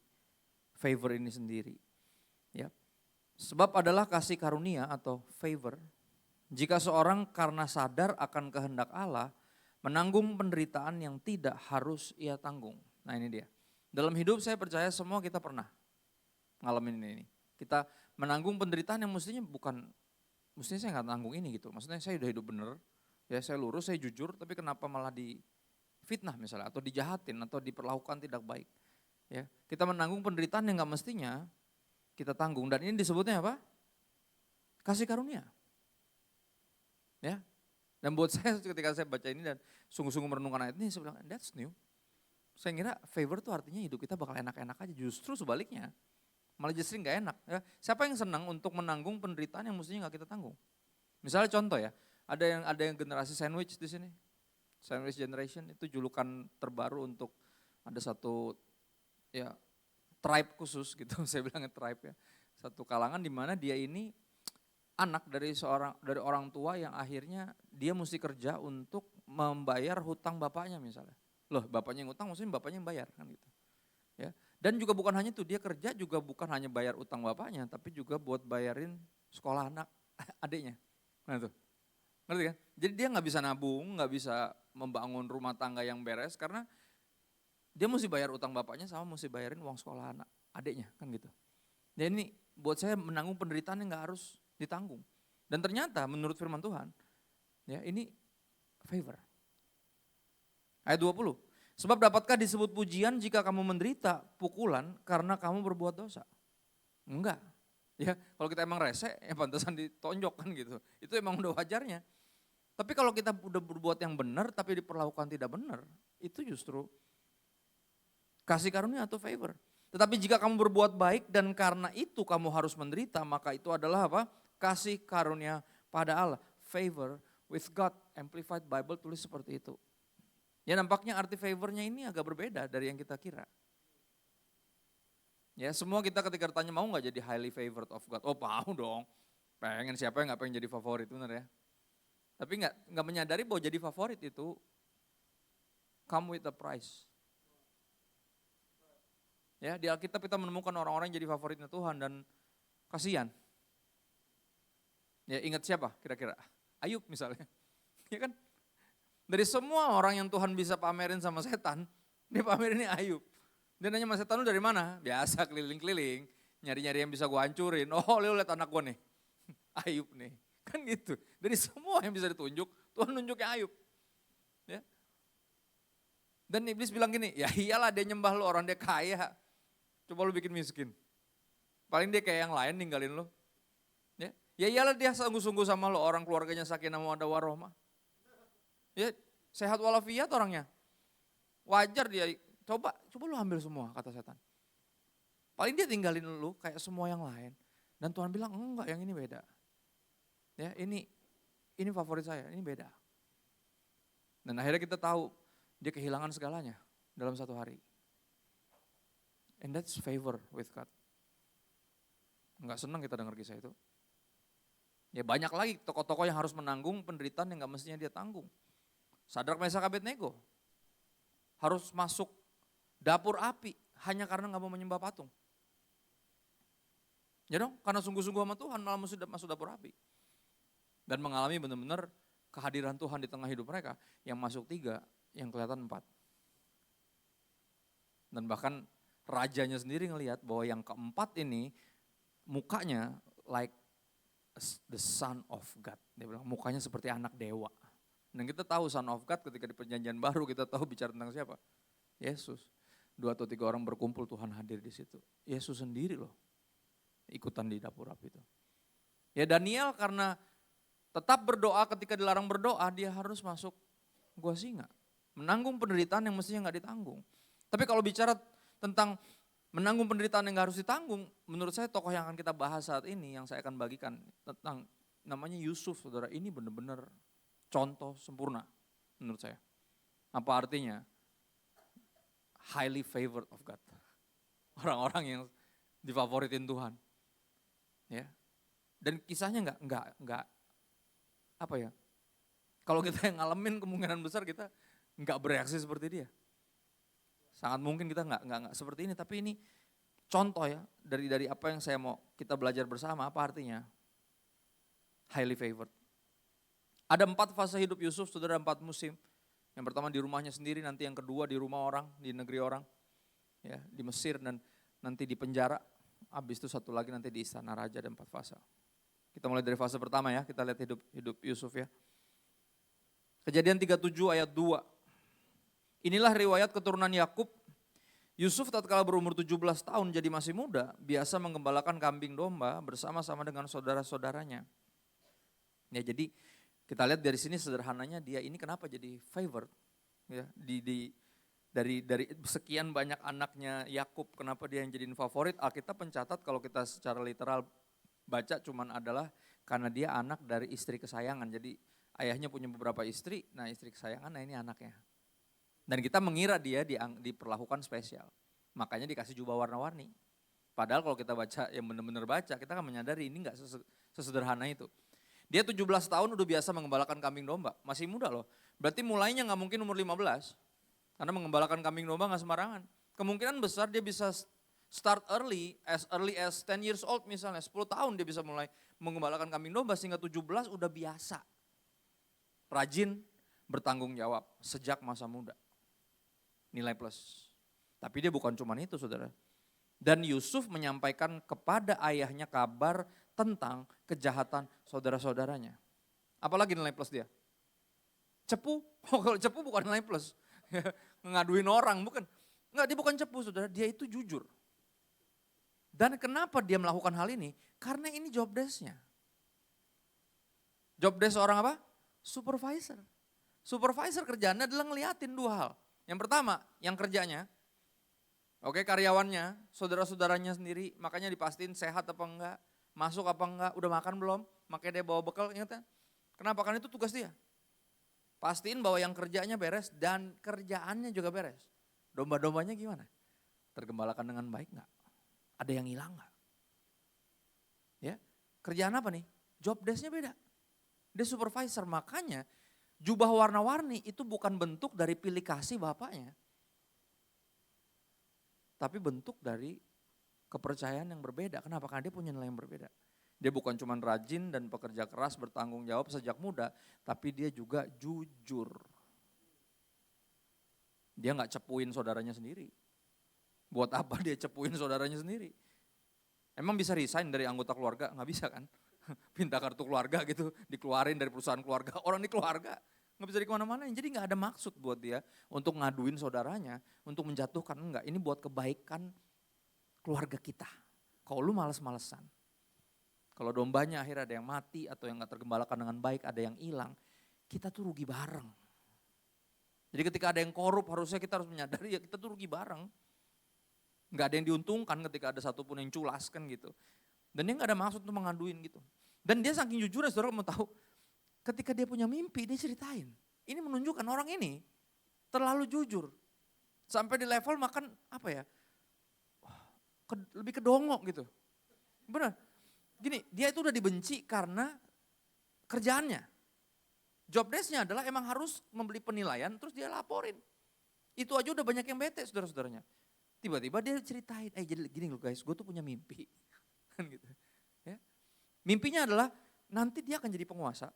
favor ini sendiri. Ya. Sebab adalah kasih karunia atau favor jika seorang karena sadar akan kehendak Allah menanggung penderitaan yang tidak harus ia tanggung. Nah ini dia. Dalam hidup saya percaya semua kita pernah ngalamin ini. Kita menanggung penderitaan yang mestinya saya nggak tanggung ini gitu. Maksudnya saya udah hidup bener, ya saya lurus, saya jujur, tapi kenapa malah difitnah misalnya, atau dijahatin, atau diperlakukan tidak baik. Ya, kita menanggung penderitaan yang nggak mestinya kita tanggung. Dan ini disebutnya apa? Kasih karunia. Ya. Dan buat saya ketika saya baca ini dan sungguh-sungguh merenungkan ayat ini, saya bilang that's new. Saya kira favor itu artinya hidup kita bakal enak-enak aja, justru sebaliknya. Malah justru gak enak. Ya. Siapa yang senang untuk menanggung penderitaan yang mestinya gak kita tanggung? Misalnya contoh ya, ada yang generasi sandwich di sini. Sandwich generation itu julukan terbaru untuk ada satu ya tribe khusus gitu, saya bilangnya tribe ya. Satu kalangan di mana dia ini anak dari orang tua yang akhirnya dia mesti kerja untuk membayar hutang bapaknya misalnya. Loh, bapaknya yang hutang maksudnya bapaknya yang bayar kan gitu. Ya. Dan juga bukan hanya itu, dia kerja juga bukan hanya bayar utang bapaknya, tapi juga buat bayarin sekolah anak adiknya. Nah tuh, ngerti kan? Jadi dia nggak bisa nabung, nggak bisa membangun rumah tangga yang beres karena dia mesti bayar utang bapaknya sama mesti bayarin uang sekolah anak adiknya kan gitu. Dan ini buat saya menanggung penderitaan yang nggak harus ditanggung. Dan ternyata menurut firman Tuhan, ya ini favor. Ayat 20. Sebab dapatkah disebut pujian jika kamu menderita pukulan karena kamu berbuat dosa? Enggak. Ya, kalau kita emang rese, ya pantasan ditonjok kan gitu. Itu emang udah wajarnya. Tapi kalau kita udah berbuat yang benar tapi diperlakukan tidak benar, itu justru kasih karunia atau favor. Tetapi jika kamu berbuat baik dan karena itu kamu harus menderita, maka itu adalah apa? Kasih karunia pada Allah. Favor with God. Amplified Bible tulis seperti itu. Ya nampaknya arti favornya ini agak berbeda dari yang kita kira. Ya semua kita ketika ditanya mau gak jadi highly favored of God? Oh mau dong, pengen, siapa yang gak pengen jadi favorit, benar ya. Tapi gak menyadari bahwa jadi favorit itu come with a price. Ya di Alkitab kita menemukan orang-orang yang jadi favoritnya Tuhan dan kasihan. Ya ingat siapa kira-kira? Ayub misalnya, ya kan? Dari semua orang yang Tuhan bisa pamerin sama setan, dia pamerin ini Ayub. Dia nanya sama setan, lu dari mana? Biasa keliling-keliling, nyari-nyari yang bisa gue hancurin. Oh lu lihat anak gue nih, Ayub nih. Kan gitu, dari semua yang bisa ditunjuk, Tuhan nunjuknya Ayub. Ya. Dan iblis bilang gini, ya iyalah dia nyembah lu, orang dia kaya. Coba lu bikin miskin. Paling dia kayak yang lain ninggalin lu. Ya iyalah dia sungguh-sungguh sama lu, orang keluarganya sakinah mawaddah warahmah. Ya, sehat walafiat orangnya. Wajar dia, coba lu ambil semua, kata setan. Paling dia tinggalin lu kayak semua yang lain. Dan Tuhan bilang, enggak, yang ini beda. Ya, ini favorit saya, ini beda. Dan akhirnya kita tahu dia kehilangan segalanya dalam satu hari. And that's favor with God. Enggak senang kita dengar kisah itu. Ya banyak lagi tokoh-tokoh yang harus menanggung penderitaan yang enggak mestinya dia tanggung. Sadrak, Mesak, Abednego harus masuk dapur api hanya karena enggak mau menyembah patung. Ya dong, karena sungguh-sungguh sama Tuhan malah mesti masuk dapur api. Dan mengalami benar-benar kehadiran Tuhan di tengah hidup mereka. Yang masuk 3, yang kelihatan 4. Dan bahkan rajanya sendiri ngelihat bahwa yang keempat ini mukanya like the son of God. Dia bilang mukanya seperti anak dewa. Dan kita tahu son of God ketika di perjanjian baru kita tahu bicara tentang siapa? Yesus. 2 atau 3 orang berkumpul Tuhan hadir di situ. Yesus sendiri loh ikutan di dapur api itu. Ya Daniel karena tetap berdoa ketika dilarang berdoa dia harus masuk gua singa. Menanggung penderitaan yang mestinya gak ditanggung. Tapi kalau bicara tentang menanggung penderitaan yang gak harus ditanggung, menurut saya tokoh yang akan kita bahas saat ini, yang saya akan bagikan tentang namanya Yusuf, saudara. Ini benar-benar contoh sempurna menurut saya. Apa artinya? Highly favored of God. Orang-orang yang difavoritin Tuhan. Ya. Dan kisahnya enggak apa ya? Kalau kita yang ngalamin kemungkinan besar kita enggak bereaksi seperti dia. Sangat mungkin kita enggak seperti ini, tapi ini contoh ya dari apa yang saya mau kita belajar bersama. Apa artinya? Highly favored. Ada 4 fase hidup Yusuf, saudara, 4 musim. Yang pertama di rumahnya sendiri, nanti yang kedua di rumah orang, di negeri orang, ya di Mesir dan nanti di penjara. Habis itu satu lagi nanti di istana raja, ada 4 fase. Kita mulai dari fase pertama ya, kita lihat hidup Yusuf ya. Kejadian 37 ayat 2. Inilah riwayat keturunan Yakub. Yusuf tatkala berumur 17 tahun jadi masih muda, biasa menggembalakan kambing domba bersama-sama dengan saudara-saudaranya. Ya jadi kita lihat dari sini sederhananya dia ini kenapa jadi favored ya dari sekian banyak anaknya Yakub, kenapa dia yang jadiin favorit? Alkitab pencatat kalau kita secara literal baca cuman adalah karena dia anak dari istri kesayangan. Jadi ayahnya punya beberapa istri, nah istri kesayangan, nah ini anaknya. Dan kita mengira dia diperlakukan spesial. Makanya dikasih jubah warna-warni. Padahal kalau kita baca, yang benar-benar baca, kita akan menyadari ini gak sesederhana itu. Dia 17 tahun udah biasa mengembalakan kambing domba, masih muda loh. Berarti mulainya gak mungkin umur 15. Karena mengembalakan kambing domba gak sembarangan. Kemungkinan besar dia bisa start early as 10 years old misalnya. 10 tahun dia bisa mulai mengembalakan kambing domba sehingga 17 udah biasa. Rajin, bertanggung jawab sejak masa muda. Nilai plus. Tapi dia bukan cuma itu saudara. Dan Yusuf menyampaikan kepada ayahnya kabar tentang kejahatan saudara-saudaranya. Apalagi nilai plus dia? Cepu, kalau cepu bukan nilai plus. Ngaduin orang, bukan. Enggak, dia bukan cepu saudara, dia itu jujur. Dan kenapa dia melakukan hal ini? Karena ini job desk-nya. Job desk orang apa? Supervisor. Supervisor kerjaannya adalah ngeliatin 2 hal. Yang pertama, yang kerjanya, oke, karyawannya, saudara-saudaranya sendiri, makanya dipastiin sehat apa enggak, masuk apa enggak, udah makan belum, makanya dia bawa bekal, ingat ya. Kenapa? Karena itu tugas dia. Pastiin bahwa yang kerjanya beres dan kerjaannya juga beres. Domba-dombanya gimana? Tergembalakan dengan baik enggak? Ada yang hilang enggak? Ya, kerjaan apa nih? Job desk-nya beda. Dia supervisor, makanya jubah warna-warni itu bukan bentuk dari pilih kasih bapaknya. Tapi bentuk dari kepercayaan yang berbeda. Kenapa? Karena dia punya nilai yang berbeda. Dia bukan cuma rajin dan pekerja keras bertanggung jawab sejak muda, tapi dia juga jujur. Dia gak cepuin saudaranya sendiri. Buat apa dia cepuin saudaranya sendiri? Emang bisa resign dari anggota keluarga? Gak bisa kan? Pinta kartu keluarga gitu, dikeluarin dari perusahaan keluarga. Orang di keluarga gak bisa di kemana-mana. Jadi gak ada maksud buat dia untuk ngaduin saudaranya, untuk menjatuhkan. Enggak, ini buat kebaikan keluarga kita. Kalau lu males-malesan. Kalau dombanya akhirnya ada yang mati atau yang gak tergembalakan dengan baik, ada yang hilang. Kita tuh rugi bareng. Jadi ketika ada yang korup harusnya kita harus menyadari ya kita tuh rugi bareng. Nggak ada yang diuntungkan ketika ada satupun yang culas kan gitu. Dan dia nggak ada maksud untuk mengaduin gitu. Dan dia saking jujurnya saudara mau tahu, ketika dia punya mimpi dia ceritain. Ini menunjukkan orang ini terlalu jujur. Sampai di level makan apa ya, lebih kedongok gitu. Benar, gini dia itu udah dibenci karena kerjaannya. Job desk-nya adalah emang harus membeli penilaian terus dia laporin. Itu aja udah banyak yang bete saudara-saudaranya. Tiba-tiba dia ceritain, jadi gini loh guys, gue tuh punya mimpi. Kan gitu. Ya. Mimpinya adalah nanti dia akan jadi penguasa.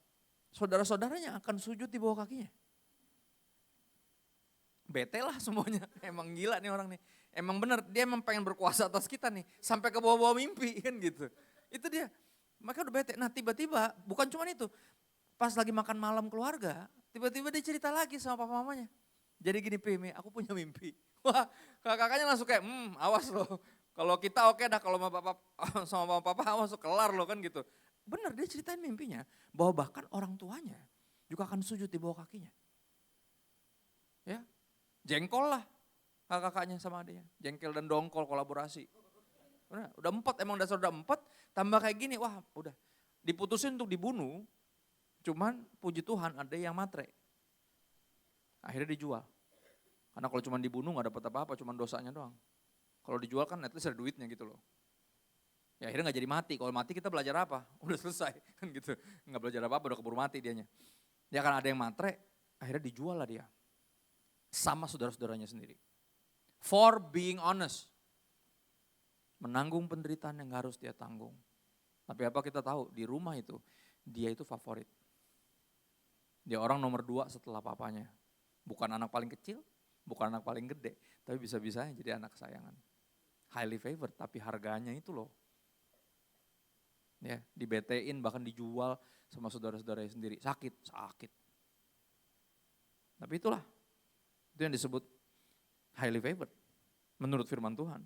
Saudara-saudaranya akan sujud di bawah kakinya. Bete lah semuanya, emang gila nih orang nih. Emang bener, dia emang pengen berkuasa atas kita nih. Sampai ke bawah-bawah mimpi kan gitu. Itu dia, mereka udah bete. Nah tiba-tiba, bukan cuma itu. Pas lagi makan malam keluarga, tiba-tiba dia cerita lagi sama papa mamanya. Jadi gini Pemi, aku punya mimpi. Wah kakaknya langsung kayak, awas loh. Kalau kita oke dah, kalau sama mama papa awas kelar loh kan gitu. Bener dia ceritain mimpinya, bahwa bahkan orang tuanya juga akan sujud di bawah kakinya. Ya, jengkol lah kakaknya sama adanya. Jengkel dan dongkol kolaborasi. Udah 4, emang dasar udah 4, tambah kayak gini, wah udah. Diputusin untuk dibunuh, cuman puji Tuhan ada yang matre. Akhirnya dijual. Karena kalau cuma dibunuh gak dapat apa-apa, cuma dosanya doang. Kalau dijual kan at least ada duitnya gitu loh. Ya akhirnya gak jadi mati, kalau mati kita belajar apa? Udah selesai kan gitu. Gak belajar apa-apa, udah keburu mati dianya. Ya kan ada yang matre, akhirnya dijual lah dia. Sama saudara-saudaranya sendiri. For being honest. Menanggung penderitaan yang harus dia tanggung. Tapi apa kita tahu, di rumah itu, dia itu favorit. Dia orang nomor 2 setelah papanya. Bukan anak paling kecil, bukan anak paling gede, tapi bisa-bisanya jadi anak kesayangan. Highly favored, tapi harganya itu loh. Ya, dibetein bahkan dijual sama saudara-saudaranya sendiri. Sakit. Tapi itulah, itu yang disebut highly favored menurut firman Tuhan.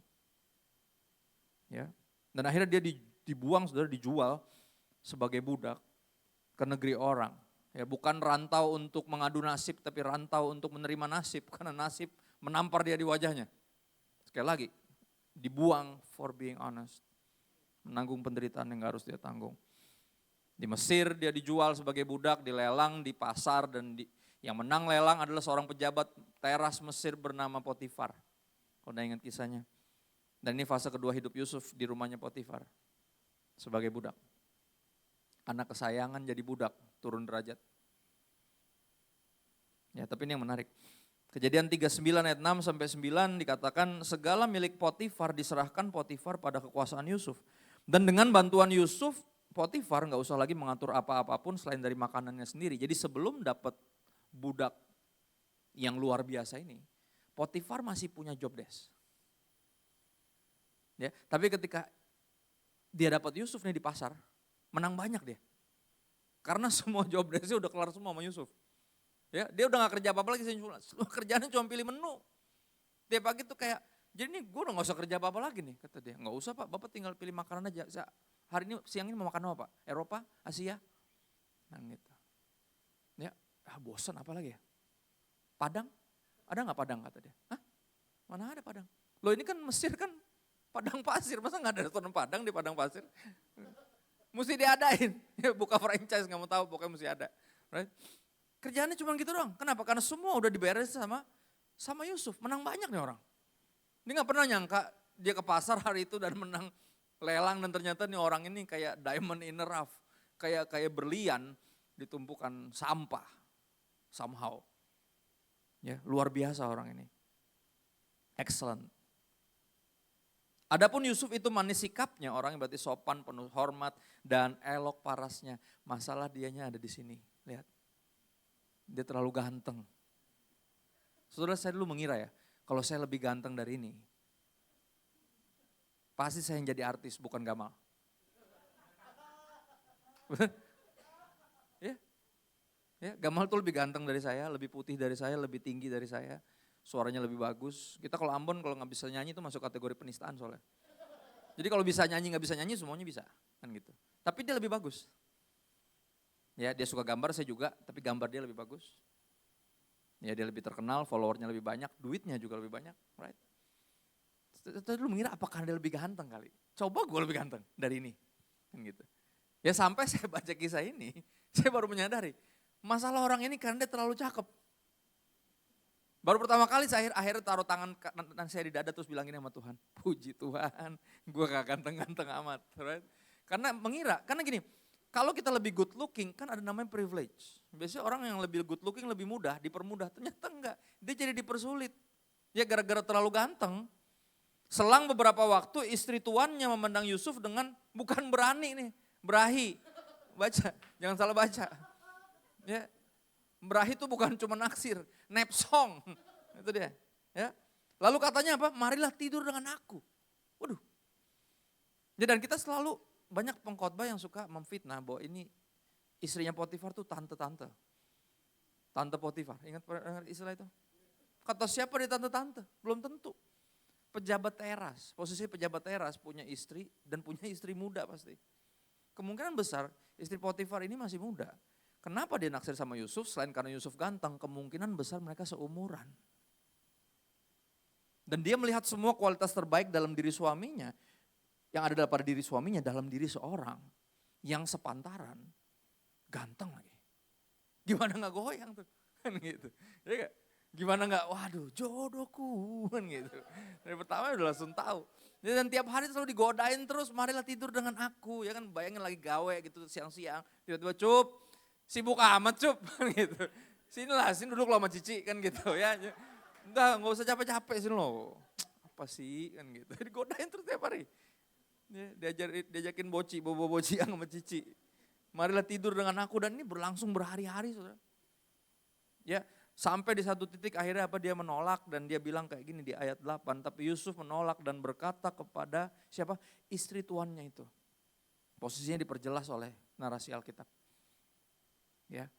Ya, dan akhirnya dia dibuang, saudara, dijual sebagai budak ke negeri orang. Ya, bukan rantau untuk mengadu nasib, tapi rantau untuk menerima nasib. Karena nasib menampar dia di wajahnya. Sekali lagi, dibuang for being honest. Menanggung penderitaan yang harus dia tanggung. Di Mesir dia dijual sebagai budak, dilelang di pasar. Dan yang menang lelang adalah seorang pejabat teras Mesir bernama Potifar. Kalau Anda ingat kisahnya. Dan ini fase kedua hidup Yusuf di rumahnya Potifar. Sebagai budak. Anak kesayangan jadi budak, turun derajat. Ya, tapi ini yang menarik. Kejadian 39 ayat 6 sampai 9 dikatakan segala milik Potifar diserahkan Potifar pada kekuasaan Yusuf. Dan dengan bantuan Yusuf, Potifar nggak usah lagi mengatur apa-apapun selain dari makanannya sendiri. Jadi sebelum dapat budak yang luar biasa ini, Potifar masih punya job desk. Ya, tapi ketika dia dapat Yusuf nih di pasar, menang banyak dia. Karena semua job desk-nya udah kelar semua sama Yusuf. Ya, dia udah gak kerja apa-apa lagi, kerjaannya cuma pilih menu. Tiap pagi tuh kayak, jadi nih gue udah gak usah kerja apa-apa lagi nih, kata dia. Gak usah Pak, Bapak tinggal pilih makanan aja. Hari ini, siang ini mau makan apa Pak? Eropa, Asia? Nah gitu. Ya, bosan apa lagi ya? Padang? Ada gak Padang kata dia? Hah? Mana ada Padang? Loh ini kan Mesir kan padang pasir, masa gak ada restoran Padang di padang pasir? Mesti diadain, ya, buka franchise gak mau tahu, pokoknya mesti ada. Right? Kerjaannya cuma gitu doang. Kenapa? Karena semua udah diberes sama Yusuf. Menang banyak nih orang. Dia gak pernah nyangka dia ke pasar hari itu dan menang lelang. Dan ternyata nih orang ini kayak diamond in the rough. Kayak berlian ditumpukan sampah. Somehow. Ya, luar biasa orang ini. Excellent. Adapun Yusuf itu manis sikapnya, orang yang berarti sopan, penuh hormat dan elok parasnya. Masalah dianya ada di sini, lihat. Dia terlalu ganteng. Saudara, saya dulu mengira ya, kalau saya lebih ganteng dari ini, pasti saya yang jadi artis, bukan Gamal. Ya, Gamal tuh lebih ganteng dari saya, lebih putih dari saya, lebih tinggi dari saya. Suaranya lebih bagus. Kita kalau Ambon kalau nggak bisa nyanyi itu masuk kategori penistaan soalnya. Jadi kalau bisa nyanyi nggak bisa nyanyi semuanya bisa kan gitu. Tapi dia lebih bagus. Ya dia suka gambar, saya juga, tapi gambar dia lebih bagus. Ya dia lebih terkenal, followernya lebih banyak, duitnya juga lebih banyak, right? Terus lu mengira apakah dia lebih ganteng kali? Coba gue lebih ganteng dari ini. Kan gitu. Ya sampai saya baca kisah ini, saya baru menyadari, masalah orang ini karena dia terlalu cakep. Baru pertama kali saya akhirnya taruh tangan saya di dada terus bilang ini sama Tuhan, puji Tuhan, gue gak ganteng-ganteng amat. Right? Karena mengira, karena gini, kalau kita lebih good looking kan ada namanya privilege. Biasanya orang yang lebih good looking lebih mudah, dipermudah. Ternyata enggak, dia jadi dipersulit. Ya gara-gara terlalu ganteng. Selang beberapa waktu istri tuannya memandang Yusuf dengan bukan berani nih, berahi. Baca, jangan salah baca. Ya, berahi itu bukan cuma naksir, nepsong. Itu dia. Ya. Lalu katanya apa? Marilah tidur dengan aku. Waduh. Ya, dan kita selalu banyak pengkhotbah yang suka memfitnah bahwa ini istrinya Potifar tuh tante-tante. Tante Potifar, ingat istilah itu? Kata siapa dia tante-tante? Belum tentu. Pejabat teras, posisi pejabat teras punya istri dan punya istri muda pasti. Kemungkinan besar istri Potifar ini masih muda. Kenapa dia naksir sama Yusuf? Selain karena Yusuf ganteng, kemungkinan besar mereka seumuran. Dan dia melihat semua kualitas terbaik dalam diri suaminya, yang ada pada diri suaminya dalam diri seorang yang sepantaran, ganteng lagi. Gimana gak goyang tuh? Kan gitu. Ya gak? Gimana gak, waduh jodohku kan gitu. Dari pertama udah langsung tahu. Dan tiap hari selalu digodain terus, marilah tidur dengan aku. Ya kan bayangin lagi gawe gitu siang-siang. Tiba-tiba Cup, sibuk amat Cup kan gitu. Sini duduk lo sama Cici kan gitu ya. Udah gak usah capek-capek sini lo. Apa sih kan gitu. Digodain terus tiap hari. Ya, diajakin bobo siang sama Cici. Marilah tidur dengan aku dan ini berlangsung berhari-hari saudara. Ya, sampai di satu titik akhirnya apa dia menolak dan dia bilang kayak gini di ayat 8. Tapi Yusuf menolak dan berkata kepada siapa? Istri tuannya itu. Posisinya diperjelas oleh narasi Alkitab. Ya,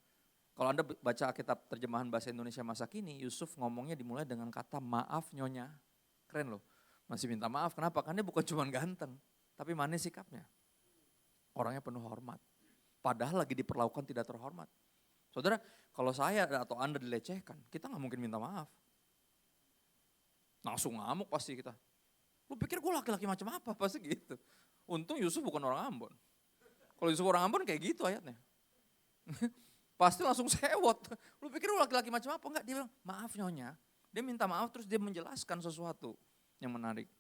kalau Anda baca Alkitab terjemahan bahasa Indonesia masa kini, Yusuf ngomongnya dimulai dengan kata maaf nyonya. Keren loh, masih minta maaf. Kenapa? Karena dia bukan cuma ganteng, tapi manis sikapnya. Orangnya penuh hormat. Padahal lagi diperlakukan tidak terhormat. Saudara, kalau saya atau Anda dilecehkan, kita gak mungkin minta maaf. Langsung ngamuk pasti kita. Lu pikir gue laki-laki macam apa? Pasti gitu. Untung Yusuf bukan orang Ambon. Kalau Yusuf orang Ambon kayak gitu ayatnya. Pasti langsung sewot. Lu pikir lu laki-laki macam apa? Enggak, dia bilang maaf nyonya. Dia minta maaf terus dia menjelaskan sesuatu yang menarik.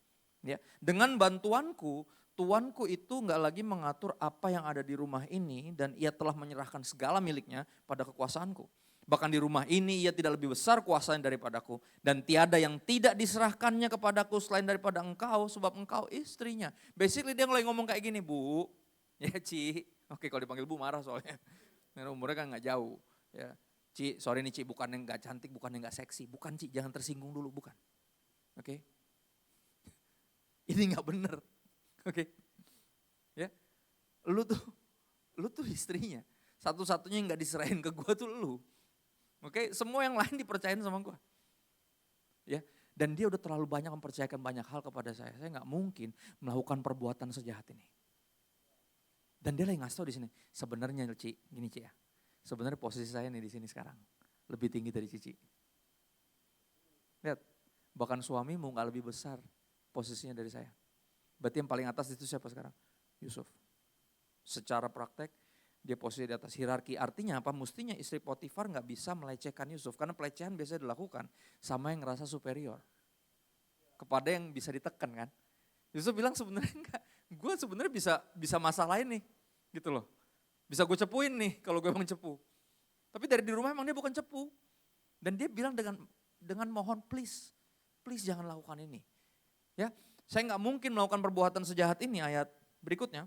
Ya, dengan bantuanku, tuanku itu enggak lagi mengatur apa yang ada di rumah ini dan ia telah menyerahkan segala miliknya pada kekuasaanku. Bahkan di rumah ini ia tidak lebih besar kuasanya daripadaku dan tiada yang tidak diserahkannya kepadaku selain daripada engkau sebab engkau istrinya. Basically dia mulai ngomong kayak gini, Bu. Ya Ci, oke kalau dipanggil Bu marah soalnya. Karena umurnya kan gak jauh. Ya, Ci, sorry nih Ci, bukan yang gak cantik, bukan yang gak seksi. Bukan Ci, jangan tersinggung dulu, bukan. Oke. Ini gak bener. Oke. Ya, lu tuh istrinya. Satu-satunya yang gak diserahin ke gue tuh lu. Oke, semua yang lain dipercayain sama gue. Ya, dan dia udah terlalu banyak mempercayakan banyak hal kepada saya. Saya gak mungkin melakukan perbuatan sejahat ini. Dan dia lagi ngasih tau di sini, sebenarnya Ci, gini Ci ya, sebenarnya posisi saya nih di sini sekarang lebih tinggi dari Cici. Lihat, bahkan suamimu gak lebih besar posisinya dari saya. Berarti yang paling atas itu siapa sekarang? Yusuf. Secara praktek dia posisi di atas hierarki. Artinya apa? Mestinya istri Potifar gak bisa melecehkan Yusuf, karena pelecehan biasanya dilakukan sama yang ngerasa superior kepada yang bisa ditekan kan. Yusuf bilang sebenarnya enggak, gue sebenarnya bisa masalahin nih, gitu loh. Bisa gue cepuin nih kalau gue emang cepu. Tapi dari di rumah emang dia bukan cepu. Dan dia bilang dengan mohon please jangan lakukan ini. Ya, saya nggak mungkin melakukan perbuatan sejahat ini. Ayat berikutnya,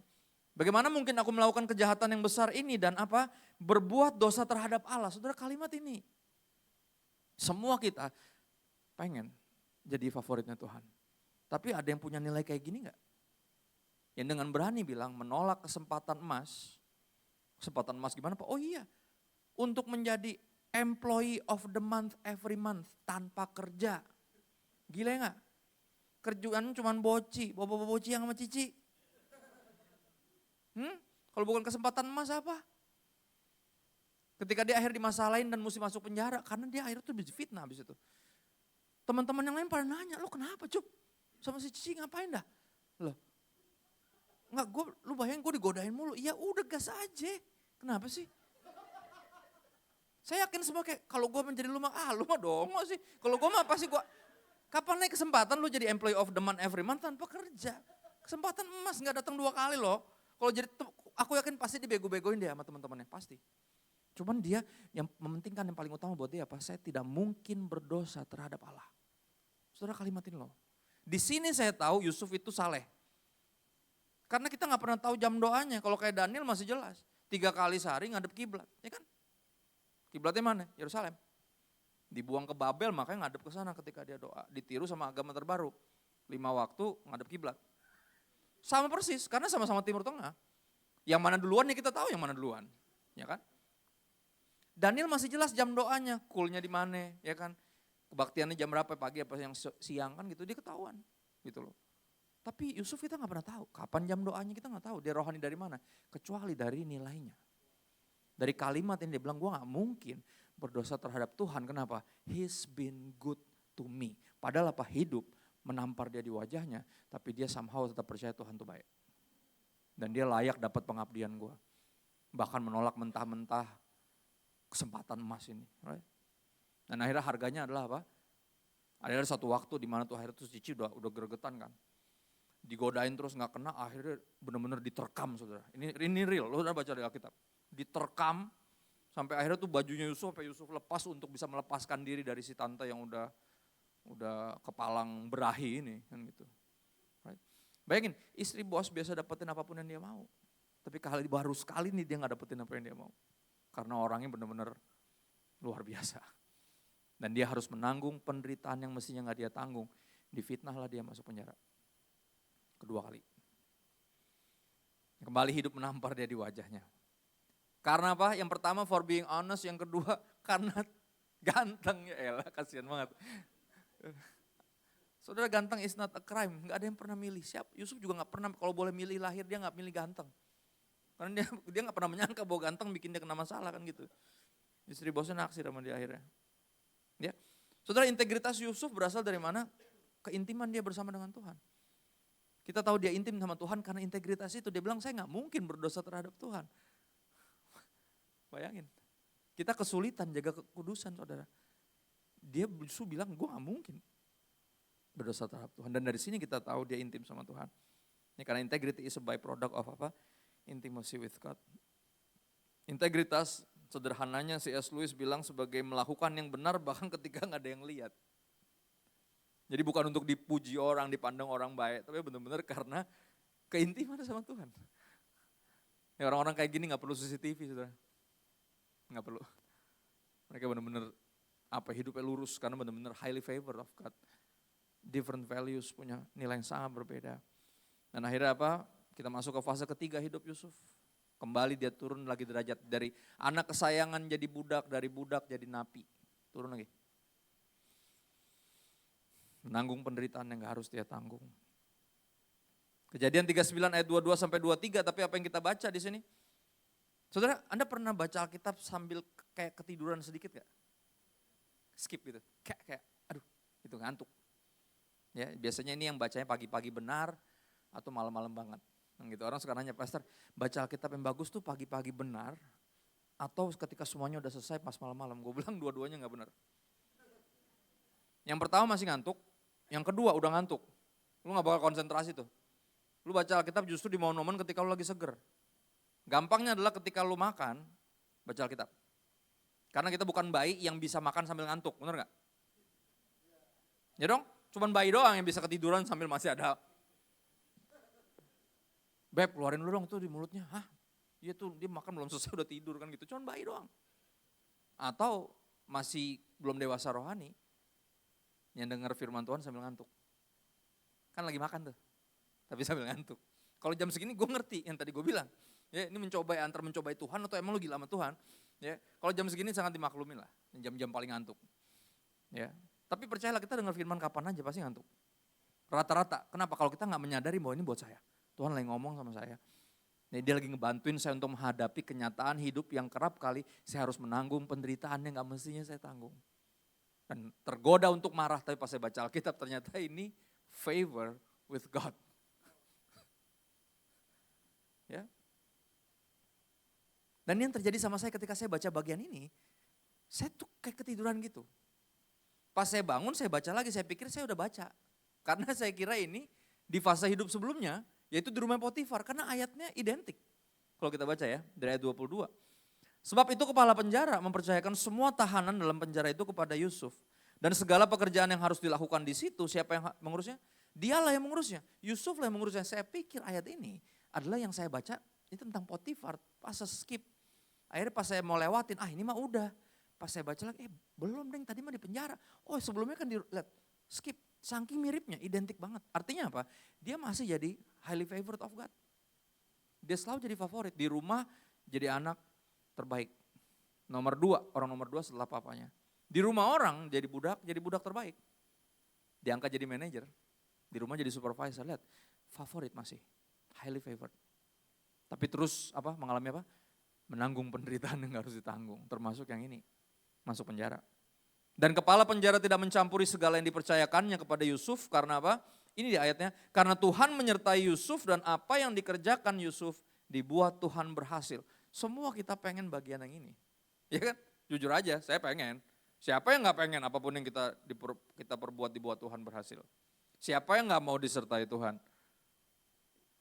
bagaimana mungkin aku melakukan kejahatan yang besar ini dan apa? Berbuat dosa terhadap Allah. Saudara, kalimat ini, semua kita pengen jadi favoritnya Tuhan. Tapi ada yang punya nilai kayak gini gak? Yang dengan berani bilang menolak kesempatan emas. Kesempatan emas gimana Pak? Oh iya, untuk menjadi employee of the month every month tanpa kerja. Gila gak? Kerjaan cuma boci, bobo yang sama Cici. Kalau bukan kesempatan emas apa? Ketika dia akhir dimasalahin dan mesti masuk penjara, karena dia akhirnya tuh fitnah habis itu. Teman-teman yang lain pada nanya, lo kenapa Cup? Sama si Cici ngapain dah? Loh, enggak, lu bayangin gue digodain mulu. Ya udah gas aja, kenapa sih? Saya yakin semua kayak, kalau gue menjadi lu mah dongo sih. Kalau gue mah pasti gue, kapan naik kesempatan lu jadi employee of the month every month tanpa kerja. Kesempatan emas gak datang 2 kali loh. Kalau jadi, aku yakin pasti dibego-begoin dia sama teman-temannya, pasti. Cuman dia yang mementingkan yang paling utama buat dia apa? Saya tidak mungkin berdosa terhadap Allah. Saudara, kalimat ini loh. Di sini saya tahu Yusuf itu saleh. Karena kita gak pernah tahu jam doanya. Kalau kayak Daniel masih jelas. 3 kali sehari ngadep kiblat, ya kan? Kiblatnya mana? Yerusalem. Dibuang ke Babel makanya ngadep ke sana ketika dia doa. Ditiru sama agama terbaru. 5 waktu ngadep kiblat. Sama persis, karena sama-sama Timur Tengah. Yang mana duluan nih kita tahu yang mana duluan, ya kan? Daniel masih jelas jam doanya, coolnya di mana, ya kan? Kebaktiannya jam berapa, pagi apa yang siang kan gitu, dia ketahuan gitu loh. Tapi Yusuf kita nggak pernah tahu, kapan jam doanya kita nggak tahu, dia rohani dari mana. Kecuali dari nilainya. Dari kalimat ini dia bilang, gue nggak mungkin berdosa terhadap Tuhan, kenapa? He's been good to me. Padahal apa, hidup menampar dia di wajahnya, tapi dia somehow tetap percaya Tuhan itu baik. Dan dia layak dapat pengabdian gue. Bahkan menolak mentah-mentah kesempatan emas ini. Right? Dan akhirnya harganya adalah apa? Ada satu waktu di mana tuh akhirnya tuh Cici udah gregetan kan. Digodain terus gak kena, akhirnya benar-benar diterkam saudara. Ini real, lo udah baca di Alkitab. Diterkam sampai akhirnya tuh bajunya Yusuf, sampai Yusuf lepas untuk bisa melepaskan diri dari si tante yang udah kepalang berahi ini kan gitu. Right? Bayangin, istri bos biasa dapetin apapun yang dia mau. Tapi baru sekali nih dia gak dapetin apa yang dia mau. Karena orangnya benar-benar luar biasa. Dan dia harus menanggung penderitaan yang mestinya gak dia tanggung. Difitnahlah dia masuk penjara. Kedua kali. Kembali hidup menampar dia di wajahnya. Karena apa? Yang pertama for being honest, yang kedua karena ganteng. Ya elah, kasihan banget. Saudara, ganteng is not a crime. Gak ada yang pernah milih. Yusuf juga gak pernah, kalau boleh milih lahir dia gak milih ganteng. Karena dia gak pernah menyangka bahwa ganteng bikin dia kena masalah kan gitu. Istri bosnya naksir sama dia akhirnya. Ya. Saudara, integritas Yusuf berasal dari mana? Keintiman dia bersama dengan Tuhan. Kita tahu dia intim sama Tuhan karena integritas itu. Dia bilang, saya gak mungkin berdosa terhadap Tuhan. Bayangin. Kita kesulitan jaga kekudusan saudara. Dia justru bilang, gue gak mungkin berdosa terhadap Tuhan. Dan dari sini kita tahu dia intim sama Tuhan. Ini karena integrity is a byproduct of apa? Intimacy with God. Integritas sederhananya C.S. Lewis bilang sebagai melakukan yang benar bahkan ketika gak ada yang lihat. Jadi bukan untuk dipuji orang, dipandang orang baik, tapi benar-benar karena keintiman sama Tuhan. Ya, orang-orang kayak gini gak perlu CCTV saudara. Gak perlu. Mereka benar-benar hidupnya lurus karena benar-benar highly favored of God. Different values, punya nilai yang sangat berbeda. Dan akhirnya apa? Kita masuk ke fase ketiga hidup Yusuf. Kembali dia turun lagi derajat dari anak kesayangan jadi budak, dari budak jadi napi. Turun lagi. Menanggung penderitaan yang gak harus dia tanggung. Kejadian 39 ayat 22 sampai 23, tapi apa yang kita baca di sini? Saudara, Anda pernah baca Alkitab sambil kayak ketiduran sedikit gak? Skip gitu. Kayak aduh, itu ngantuk. Ya, biasanya ini yang bacanya pagi-pagi benar atau malam-malam banget. Gitu. Orang suka nanya, pastor, baca Alkitab yang bagus tuh pagi-pagi benar atau ketika semuanya udah selesai pas malam-malam. Gue bilang dua-duanya gak benar. Yang pertama masih ngantuk, yang kedua udah ngantuk. Lu gak bakal konsentrasi tuh. Lu baca Alkitab justru di momen-momen ketika lu lagi seger. Gampangnya adalah ketika lu makan, baca Alkitab. Karena kita bukan bayi yang bisa makan sambil ngantuk, bener gak? Ya dong, cuman bayi doang yang bisa ketiduran sambil masih ada. Beb, keluarin lu dong tuh di mulutnya. Hah? Iya tuh dia makan belum selesai udah tidur kan gitu. Cuman bayi doang. Atau masih belum dewasa rohani. Yang dengar firman Tuhan sambil ngantuk. Kan lagi makan tuh. Tapi sambil ngantuk. Kalau jam segini gue ngerti yang tadi gue bilang. Ya, ini antara mencobai Tuhan atau emang lu gila sama Tuhan. Ya, kalau jam segini sangat dimaklumin lah. Jam-jam paling ngantuk. Ya. Tapi percayalah kita dengar firman kapan aja pasti ngantuk. Rata-rata. Kenapa? Kalau kita gak menyadari bahwa ini buat saya. Tuhan lagi ngomong sama saya. Nih, dia lagi ngebantuin saya untuk menghadapi kenyataan hidup yang kerap kali saya harus menanggung penderitaan yang gak mestinya saya tanggung. Dan tergoda untuk marah, tapi pas saya baca Alkitab ternyata ini favor with God. Ya. Dan yang terjadi sama saya ketika saya baca bagian ini, saya tuh kayak ketiduran gitu. Pas saya bangun, saya baca lagi, saya pikir saya udah baca. Karena saya kira ini di fase hidup sebelumnya, yaitu di rumah Potifar, karena ayatnya identik. Kalau kita baca ya, dari ayat 22. Sebab itu kepala penjara mempercayakan semua tahanan dalam penjara itu kepada Yusuf. Dan segala pekerjaan yang harus dilakukan di situ, siapa yang mengurusnya? Dialah yang mengurusnya, Yusuf lah yang mengurusnya. Saya pikir ayat ini adalah yang saya baca, itu tentang Potifar, pas saya skip. Akhirnya pas saya mau lewatin, ini mah udah. Pas saya baca lagi, belum deng, tadi mah di penjara. Oh sebelumnya kan dilihat, skip. Saking miripnya, identik banget. Artinya apa? Dia masih jadi highly favored of God. Dia selalu jadi favorit. Di rumah jadi anak terbaik. Nomor 2, orang nomor 2 setelah papanya. Di rumah orang jadi budak terbaik. Diangkat jadi manajer. Di rumah jadi supervisor. Lihat, favorit masih. Highly favored. Tapi terus mengalami apa? Menanggung penderitaan yang harus ditanggung. Termasuk yang ini, masuk penjara. Dan kepala penjara tidak mencampuri segala yang dipercayakannya kepada Yusuf karena apa? Ini di ayatnya, karena Tuhan menyertai Yusuf dan apa yang dikerjakan Yusuf dibuat Tuhan berhasil. Semua kita pengen bagian yang ini. Ya kan? Jujur aja, saya pengen. Siapa yang gak pengen apapun yang kita perbuat dibuat Tuhan berhasil? Siapa yang gak mau disertai Tuhan?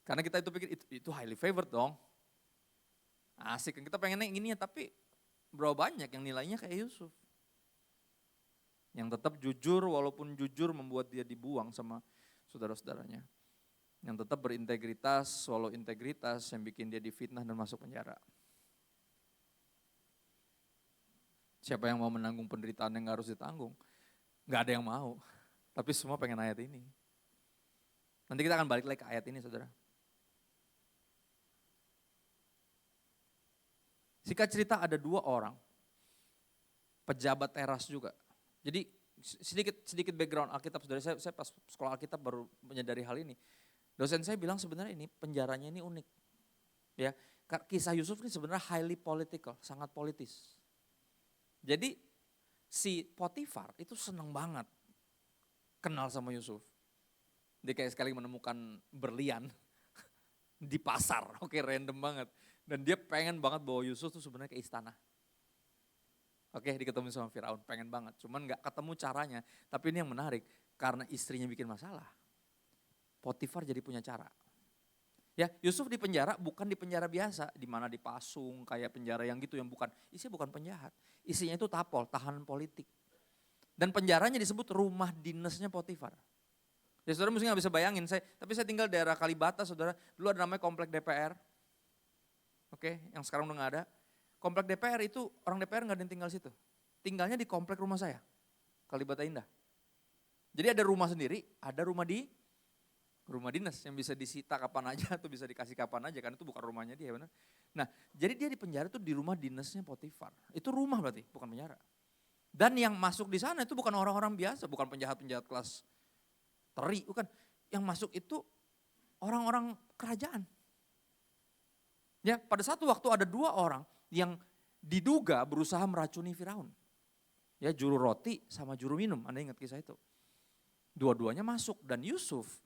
Karena kita itu pikir itu highly favored dong. Asik kan kita pengennya yang ini ya, tapi berapa banyak yang nilainya kayak Yusuf. Yang tetap jujur walaupun jujur membuat dia dibuang sama saudara-saudaranya. Yang tetap berintegritas walau integritas yang bikin dia difitnah dan masuk penjara. Siapa yang mau menanggung penderitaan yang harus ditanggung? Gak ada yang mau, tapi semua pengen ayat ini. Nanti kita akan balik lagi ke ayat ini saudara. Singkat cerita ada 2 orang, pejabat teras juga. Jadi sedikit background Alkitab saudara, saya pas sekolah Alkitab baru menyadari hal ini. Dosen saya bilang sebenarnya ini penjaranya ini unik. Ya, kisah Yusuf ini sebenarnya highly political, sangat politis. Jadi si Potifar itu senang banget kenal sama Yusuf. Dia kayak sekali menemukan berlian di pasar, oke random banget. Dan dia pengen banget bawa Yusuf tuh sebenarnya ke istana. Oke, diketemu sama Firaun, pengen banget. Cuman gak ketemu caranya. Tapi ini yang menarik, karena istrinya bikin masalah. Potifar jadi punya cara. Ya, Yusuf di penjara bukan di penjara biasa, di mana dipasung kayak penjara yang gitu, yang bukan. Isinya bukan penjahat, isinya itu tapol, tahanan politik. Dan penjaranya disebut rumah dinasnya Potifar. Ya saudara mesti gak bisa bayangin, tapi saya tinggal daerah Kalibata saudara, dulu ada namanya komplek DPR. Oke, yang sekarang udah gak ada. Komplek DPR itu, orang DPR gak ada yang tinggal situ. Tinggalnya di komplek rumah saya, Kalibata Indah. Jadi ada rumah sendiri, ada rumah dinas yang bisa disita kapan aja atau bisa dikasih kapan aja, kan itu bukan rumahnya dia benar. Nah, jadi dia di penjara itu di rumah dinasnya Potifar. Itu rumah berarti, bukan penjara. Dan yang masuk di sana itu bukan orang-orang biasa, bukan penjahat-penjahat kelas teri, bukan. Yang masuk itu orang-orang kerajaan. Ya, pada satu waktu ada 2 orang yang diduga berusaha meracuni Firaun. Ya, juru roti sama juru minum, Anda ingat kisah itu. Dua-duanya masuk dan Yusuf,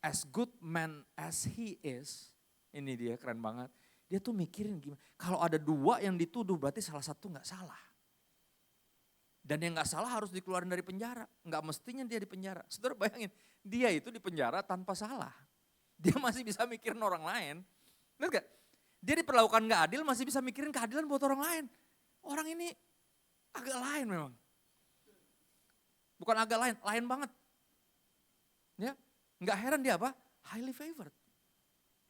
as good man as he is, ini dia keren banget. Dia tuh mikirin gimana, kalau ada 2 yang dituduh berarti salah satu gak salah. Dan yang gak salah harus dikeluarin dari penjara, gak mestinya dia di penjara. Saudara bayangin, dia itu di penjara tanpa salah. Dia masih bisa mikirin orang lain. Lihat gak? Dia diperlakukan gak adil masih bisa mikirin keadilan buat orang lain. Orang ini agak lain memang. Bukan agak lain, lain banget. Ya, gak heran dia apa? Highly favored.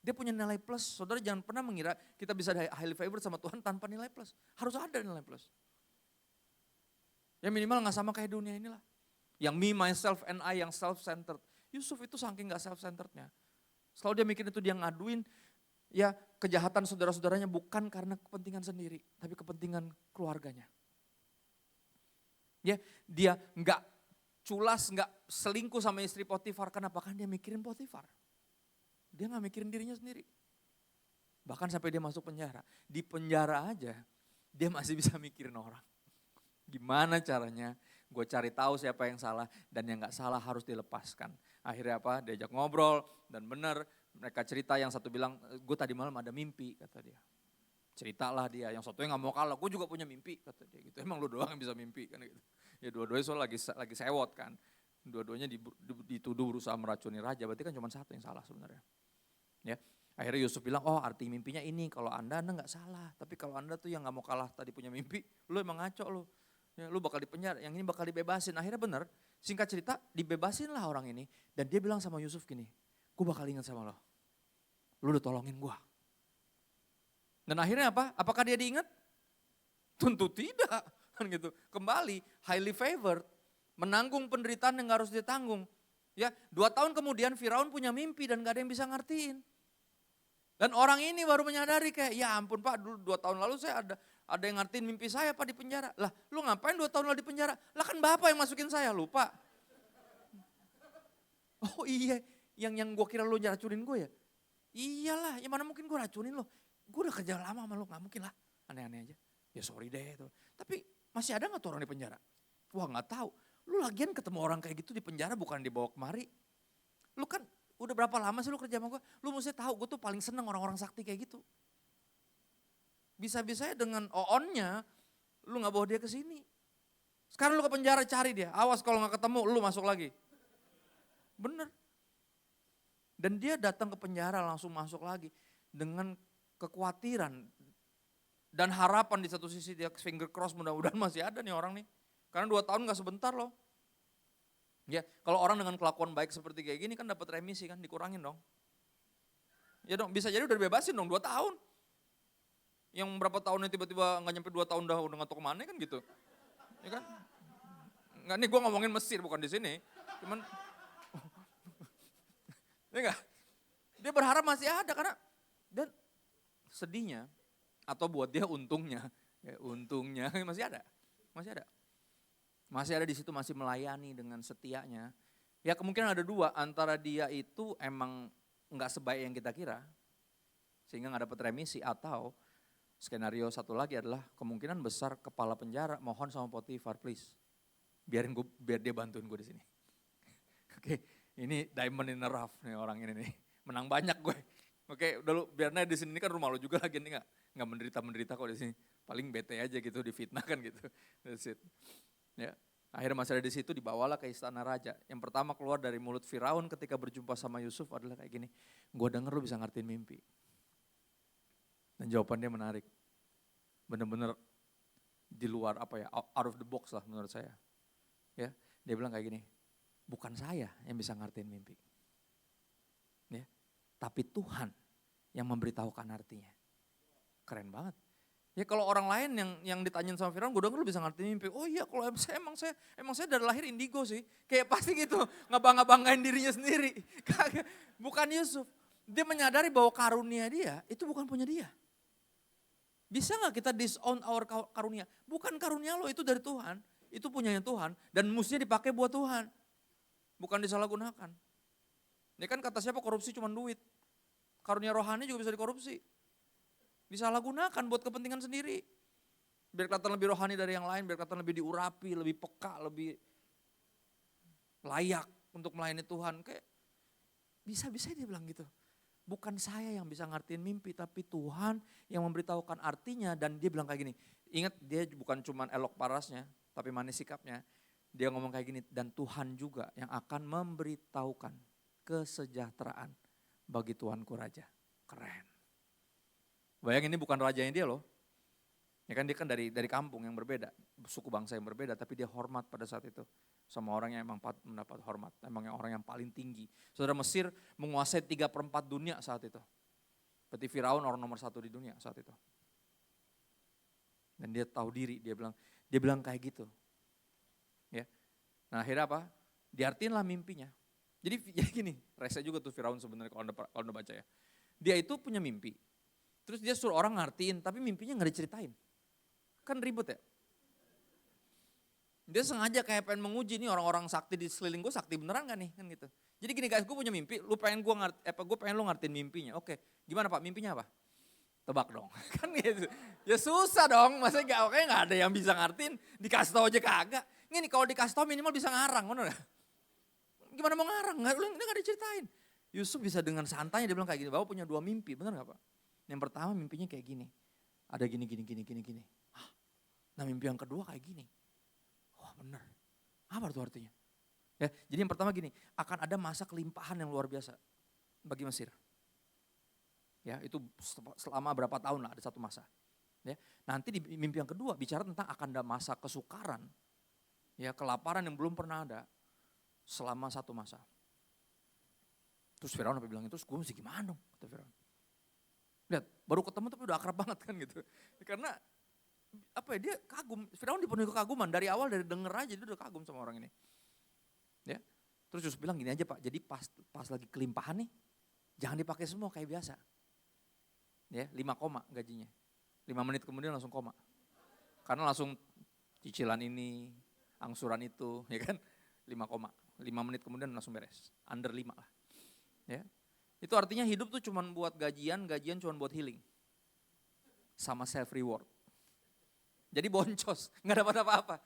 Dia punya nilai plus. Saudara jangan pernah mengira kita bisa highly favored sama Tuhan tanpa nilai plus. Harus ada nilai plus. Ya minimal gak sama kayak dunia inilah. Yang me, myself, and I yang self-centered. Yusuf itu saking gak self-centerednya. Selalu dia mikir itu dia ngaduin. Ya kejahatan saudara-saudaranya bukan karena kepentingan sendiri, tapi kepentingan keluarganya. Ya dia nggak culas, nggak selingkuh sama istri Potifar, kenapa? Kan dia mikirin Potifar. Dia nggak mikirin dirinya sendiri. Bahkan sampai dia masuk penjara. Di penjara aja dia masih bisa mikirin orang. Gimana caranya gue cari tahu siapa yang salah dan yang gak salah harus dilepaskan. Akhirnya apa? Diajak ngobrol dan benar mereka cerita, yang satu bilang gue tadi malam ada mimpi kata dia. Ceritalah dia, yang satunya gak mau kalah, gue juga punya mimpi kata dia gitu. Emang lu doang yang bisa mimpi kan gitu. Ya dua-duanya soal lagi sewot kan. Dua-duanya dituduh berusaha meracuni raja, berarti kan cuma satu yang salah sebenarnya. Ya, akhirnya Yusuf bilang, oh arti mimpinya ini, kalau anda gak salah. Tapi kalau anda tuh yang gak mau kalah tadi punya mimpi, lu emang ngaco lu. Ya, lu bakal dipenjara, yang ini bakal dibebasin. Akhirnya benar, singkat cerita dibebasin lah orang ini. Dan dia bilang sama Yusuf gini, gue bakal ingat sama lo. Lu udah tolongin gue. Dan akhirnya apa? Apakah dia diingat? Tentu tidak. Kan gitu. Kembali, highly favored. Menanggung penderitaan yang gak harus ditanggung. Ya, 2 tahun kemudian Firaun punya mimpi dan gak ada yang bisa ngertiin. Dan orang ini baru menyadari kayak, ya ampun Pak, dulu 2 tahun lalu saya ada yang ngertiin mimpi saya Pak di penjara. Lah lu ngapain 2 tahun lalu di penjara? Lah kan Bapak yang masukin saya, lupa. Oh iya, yang gue kira lu racunin gue ya. Iyalah, ya mana mungkin gue racunin lo. Gue udah kerja lama sama lo, gak mungkin lah. Aneh-aneh aja. Ya sorry deh itu. Tapi masih ada gak tuh orang di penjara? Wah gak tahu. Lu lagian ketemu orang kayak gitu di penjara bukan dibawa kemari. Lu kan udah berapa lama sih lu kerja sama gue? Lu mesti tahu gue tuh paling seneng orang-orang sakti kayak gitu. Bisa-bisanya dengan oonnya, lu gak bawa dia ke sini. Sekarang lu ke penjara cari dia. Awas kalau gak ketemu lu masuk lagi. Bener. Dan dia datang ke penjara langsung masuk lagi. Dengan kekhawatiran dan harapan di satu sisi, dia finger cross mudah-mudahan masih ada nih orang nih. Karena 2 tahun gak sebentar loh. Ya, kalau orang dengan kelakuan baik seperti kayak gini kan dapat remisi kan, dikurangin dong. Ya dong, bisa jadi udah dibebasin dong 2 tahun. Yang berapa tahunnya tiba-tiba gak nyampe 2 tahun udah gak tau kemana kan gitu. Ya kan? Enggak, nih gue ngomongin Mesir bukan di sini. Cuman, ya enggak? Dia berharap masih ada karena, dan sedihnya, atau buat dia untungnya, ya untungnya masih ada. Masih ada di situ, masih melayani dengan setianya. Ya kemungkinan ada 2, antara dia itu emang nggak sebaik yang kita kira, sehingga nggak dapat remisi, atau skenario satu lagi adalah kemungkinan besar kepala penjara mohon sama Potifar, please, biar dia bantuin gue di sini. Oke, ini diamond in the rough nih orang ini nih, menang banyak gue. Oke, udah lu biarnya di sini kan rumah lu juga lagi nih, nggak menderita kok di sini. Paling bete aja gitu, difitnah kan gitu. That's it. Ya, akhirnya masih ada di situ, dibawalah ke istana raja. Yang pertama keluar dari mulut Firaun ketika berjumpa sama Yusuf adalah kayak gini, gue denger lu bisa ngertiin mimpi. Dan jawaban dia menarik, bener-bener di luar apa ya, out of the box lah menurut saya. Ya, dia bilang kayak gini, bukan saya yang bisa ngertiin mimpi, ya, tapi Tuhan yang memberitahukan artinya. Keren banget. Ya kalau orang lain yang ditanyain sama Firaun, gue denger lu bisa ngerti mimpi. Oh iya, kalau emang saya dari lahir indigo sih. Kayak pasti gitu, ngebanggain dirinya sendiri. Bukan Yusuf. Dia menyadari bahwa karunia dia itu bukan punya dia. Bisa gak kita disown our karunia? Bukan karunia lo, itu dari Tuhan. Itu punyanya Tuhan dan mestinya dipakai buat Tuhan. Bukan disalahgunakan. Ini kan kata siapa, korupsi cuma duit. Karunia rohani juga bisa dikorupsi. Disalahgunakan buat kepentingan sendiri. Biar kelihatan lebih rohani dari yang lain, biar kelihatan lebih diurapi, lebih peka, lebih layak untuk melayani Tuhan. Kayak bisa-bisa dia bilang gitu. Bukan saya yang bisa ngertiin mimpi, tapi Tuhan yang memberitahukan artinya. Dan dia bilang kayak gini, ingat dia bukan cuma elok parasnya, tapi manis sikapnya. Dia ngomong kayak gini, dan Tuhan juga yang akan memberitahukan kesejahteraan bagi Tuanku Raja. Keren. Bayangin ini bukan rajanya dia loh. Ya kan dia kan dari kampung yang berbeda, suku bangsa yang berbeda, tapi dia hormat pada saat itu sama orang yang emang mendapat hormat, emang yang orang yang paling tinggi. Saudara, Mesir menguasai 3/4 dunia saat itu. Berarti Firaun orang nomor 1 di dunia saat itu. Dan dia tahu diri, dia bilang kayak gitu. Ya. Nah akhirnya apa? Diartiin lah mimpinya. Jadi gini, rese juga tuh Firaun sebenarnya kalau anda baca ya. Dia itu punya mimpi. Terus dia suruh orang ngertiin, tapi mimpinya gak diceritain. Kan ribet ya. Dia sengaja kayak pengen menguji nih orang-orang sakti di sekeliling gue, sakti beneran gak nih? Kan gitu. Jadi gini guys, gue punya mimpi, gue pengen lu ngertiin mimpinya. Oke, gimana Pak, mimpinya apa? Tebak dong. Kan gitu. Ya susah dong, maksudnya nggak ada yang bisa ngartiin, dikasih tahu aja kagak. Ini kalau dikasih tahu minimal bisa ngarang, bener gak? Gimana mau ngarang? Ini nggak diceritain. Yusuf bisa dengan santainya dia bilang kayak gini, Bapak punya 2 mimpi, bener gak Pak? Yang pertama mimpinya kayak gini, ada gini. Hah? Nah mimpi yang kedua kayak gini. Wah bener, apa itu artinya? Ya, jadi yang pertama gini, akan ada masa kelimpahan yang luar biasa bagi Mesir. Ya, itu selama berapa tahun lah ada satu masa. Ya, nanti di mimpi yang kedua bicara tentang akan ada masa kesukaran, ya kelaparan yang belum pernah ada selama satu masa. Terus Firaun apa bilang, terus gue mesti gimana dong, kata Firaun. Lihat, baru ketemu tapi udah akrab banget kan gitu. Karena apa ya, dia kagum, Firaun dipenuhi kekaguman dari awal, dari denger aja dia udah kagum sama orang ini. Ya, terus Yusuf bilang gini aja Pak, jadi pas lagi kelimpahan nih, jangan dipakai semua kayak biasa. Ya, 5 koma gajinya. 5 menit kemudian langsung koma. Karena langsung cicilan ini, angsuran itu, ya kan? 5 koma. 5 menit kemudian langsung beres. Under 5 lah. Ya. Itu artinya hidup tuh cuman buat gajian cuman buat healing. Sama self reward. Jadi boncos, nggak dapat apa-apa.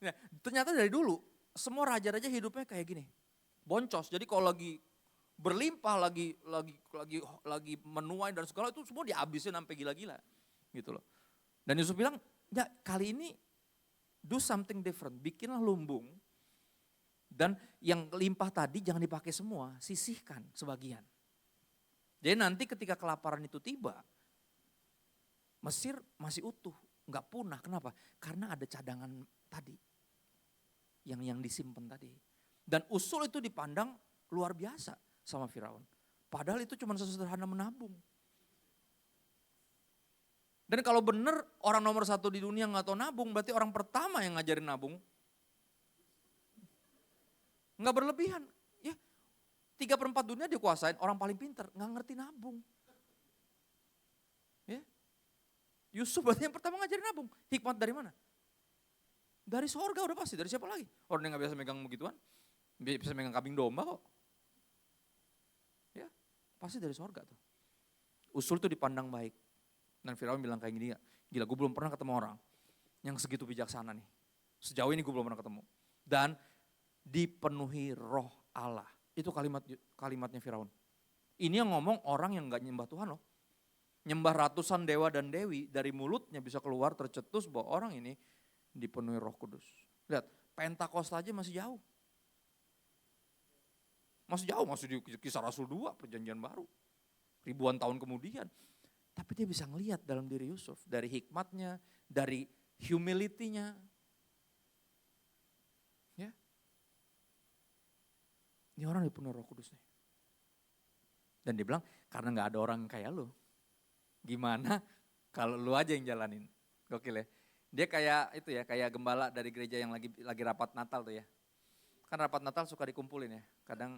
Nah, ternyata dari dulu semua raja-raja hidupnya kayak gini. Boncos. Jadi kalau lagi berlimpah, lagi menuai dan segala itu semua dihabisin sampai gila-gila. Gitu loh. Dan Yusuf bilang, ya kali ini do something different, bikinlah lumbung. Dan yang limpah tadi jangan dipakai semua, sisihkan sebagian. Jadi nanti ketika kelaparan itu tiba, Mesir masih utuh, nggak punah. Kenapa? Karena ada cadangan tadi, yang disimpan tadi. Dan usul itu dipandang luar biasa sama Firaun. Padahal itu cuma sesederhana menabung. Dan kalau benar orang nomor 1 di dunia nggak tahu nabung, berarti orang pertama yang ngajarin nabung nggak berlebihan. Ya, 3/4 dunia dikuasain orang paling pintar, nggak ngerti nabung. Ya, Yusuf berarti yang pertama ngajarin nabung. Hikmat dari mana? Dari sorga udah pasti, dari siapa lagi? Orang yang nggak biasa megang begituan, bisa megang kambing domba kok. Ya, pasti dari sorga tuh. Usul tuh dipandang baik. Dan Firaun bilang kayak gini, gila gue belum pernah ketemu orang yang segitu bijaksana nih. Sejauh ini gue belum pernah ketemu. Dan dipenuhi roh Allah. Itu kalimatnya Firaun. Ini yang ngomong orang yang gak nyembah Tuhan loh. Nyembah ratusan dewa dan dewi, dari mulutnya bisa keluar tercetus bahwa orang ini dipenuhi Roh Kudus. Lihat, Pentakosta aja masih jauh. Masih jauh, masih di Kisah Rasul 2, perjanjian baru. Ribuan tahun kemudian. Tapi dia bisa ngelihat dalam diri Yusuf, dari hikmatnya, dari humility-nya. Ya. Ini orang dipenuhi Roh Kudus nih. Dan dia bilang, karena gak ada orang kayak lu. Gimana kalau lu aja yang jalanin. Gokil ya. Dia kayak itu ya, kayak gembala dari gereja yang lagi rapat Natal tuh ya. Kan rapat Natal suka dikumpulin ya. Kadang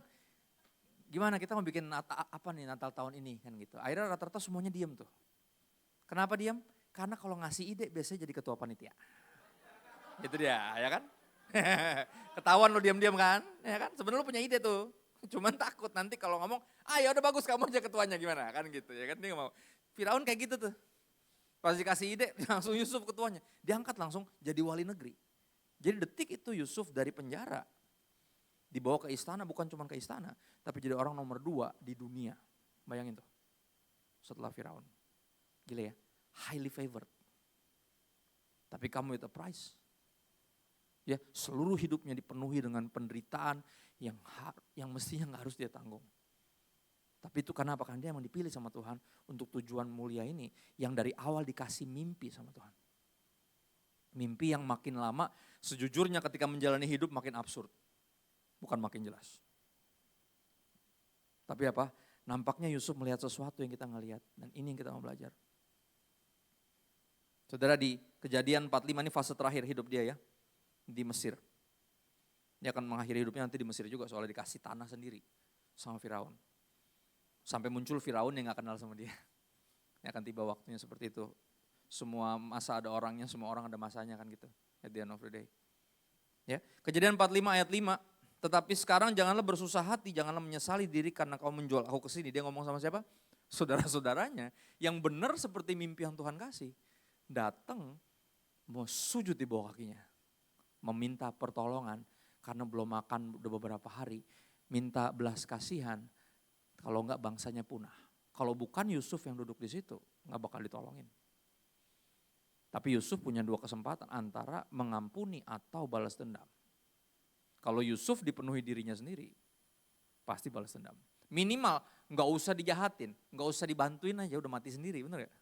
gimana kita mau bikin apa nih Natal tahun ini kan gitu. Akhirnya rata-rata semuanya diem tuh. Kenapa diem? Karena kalau ngasih ide biasanya jadi ketua panitia. Itu dia, ya kan? Ketahuan lo diam-diam kan? Ya kan? Sebenarnya lo punya ide tuh. Cuman takut nanti kalau ngomong, ya udah bagus kamu aja ketuanya gimana kan gitu ya kan. Dia gak mau. Firaun kayak gitu tuh. Pas dikasih ide langsung Yusuf ketuanya. Diangkat langsung jadi wali negeri. Jadi detik itu Yusuf dari penjara dibawa ke istana, bukan cuma ke istana, tapi jadi orang nomor 2 di dunia. Bayangin tuh, setelah Firaun. Gila ya, highly favored. Tapi kamu with a price. Ya, seluruh hidupnya dipenuhi dengan penderitaan yang mestinya gak harus dia tanggung. Tapi itu kenapa? Karena dia emang dipilih sama Tuhan untuk tujuan mulia ini, yang dari awal dikasih mimpi sama Tuhan. Mimpi yang makin lama, sejujurnya ketika menjalani hidup makin absurd. Bukan makin jelas. Tapi apa? Nampaknya Yusuf melihat sesuatu yang kita nggak lihat. Dan ini yang kita mau belajar. Saudara, di Kejadian 45 ini fase terakhir hidup dia ya. Di Mesir. Dia akan mengakhiri hidupnya nanti di Mesir juga. Soalnya dikasih tanah sendiri sama Firaun. Sampai muncul Firaun yang gak kenal sama dia. Yang akan tiba waktunya seperti itu. Semua masa ada orangnya, semua orang ada masanya kan gitu. At the end of the day. Ya. Kejadian 45 ayat 5. Tetapi sekarang janganlah bersusah hati, janganlah menyesali diri karena kau menjual aku ke sini. Dia ngomong sama siapa? saudara-saudaranya yang benar seperti mimpi yang Tuhan kasih, datang mau sujud di bawah kakinya, meminta pertolongan karena belum makan udah beberapa hari, minta belas kasihan, kalau enggak bangsanya punah. Kalau bukan Yusuf yang duduk di situ, enggak bakal ditolongin. Tapi Yusuf punya dua kesempatan antara mengampuni atau balas dendam. Kalau Yusuf dipenuhi dirinya sendiri, pasti balas dendam. Minimal nggak usah dijahatin, nggak usah dibantuin aja udah mati sendiri, bener gak?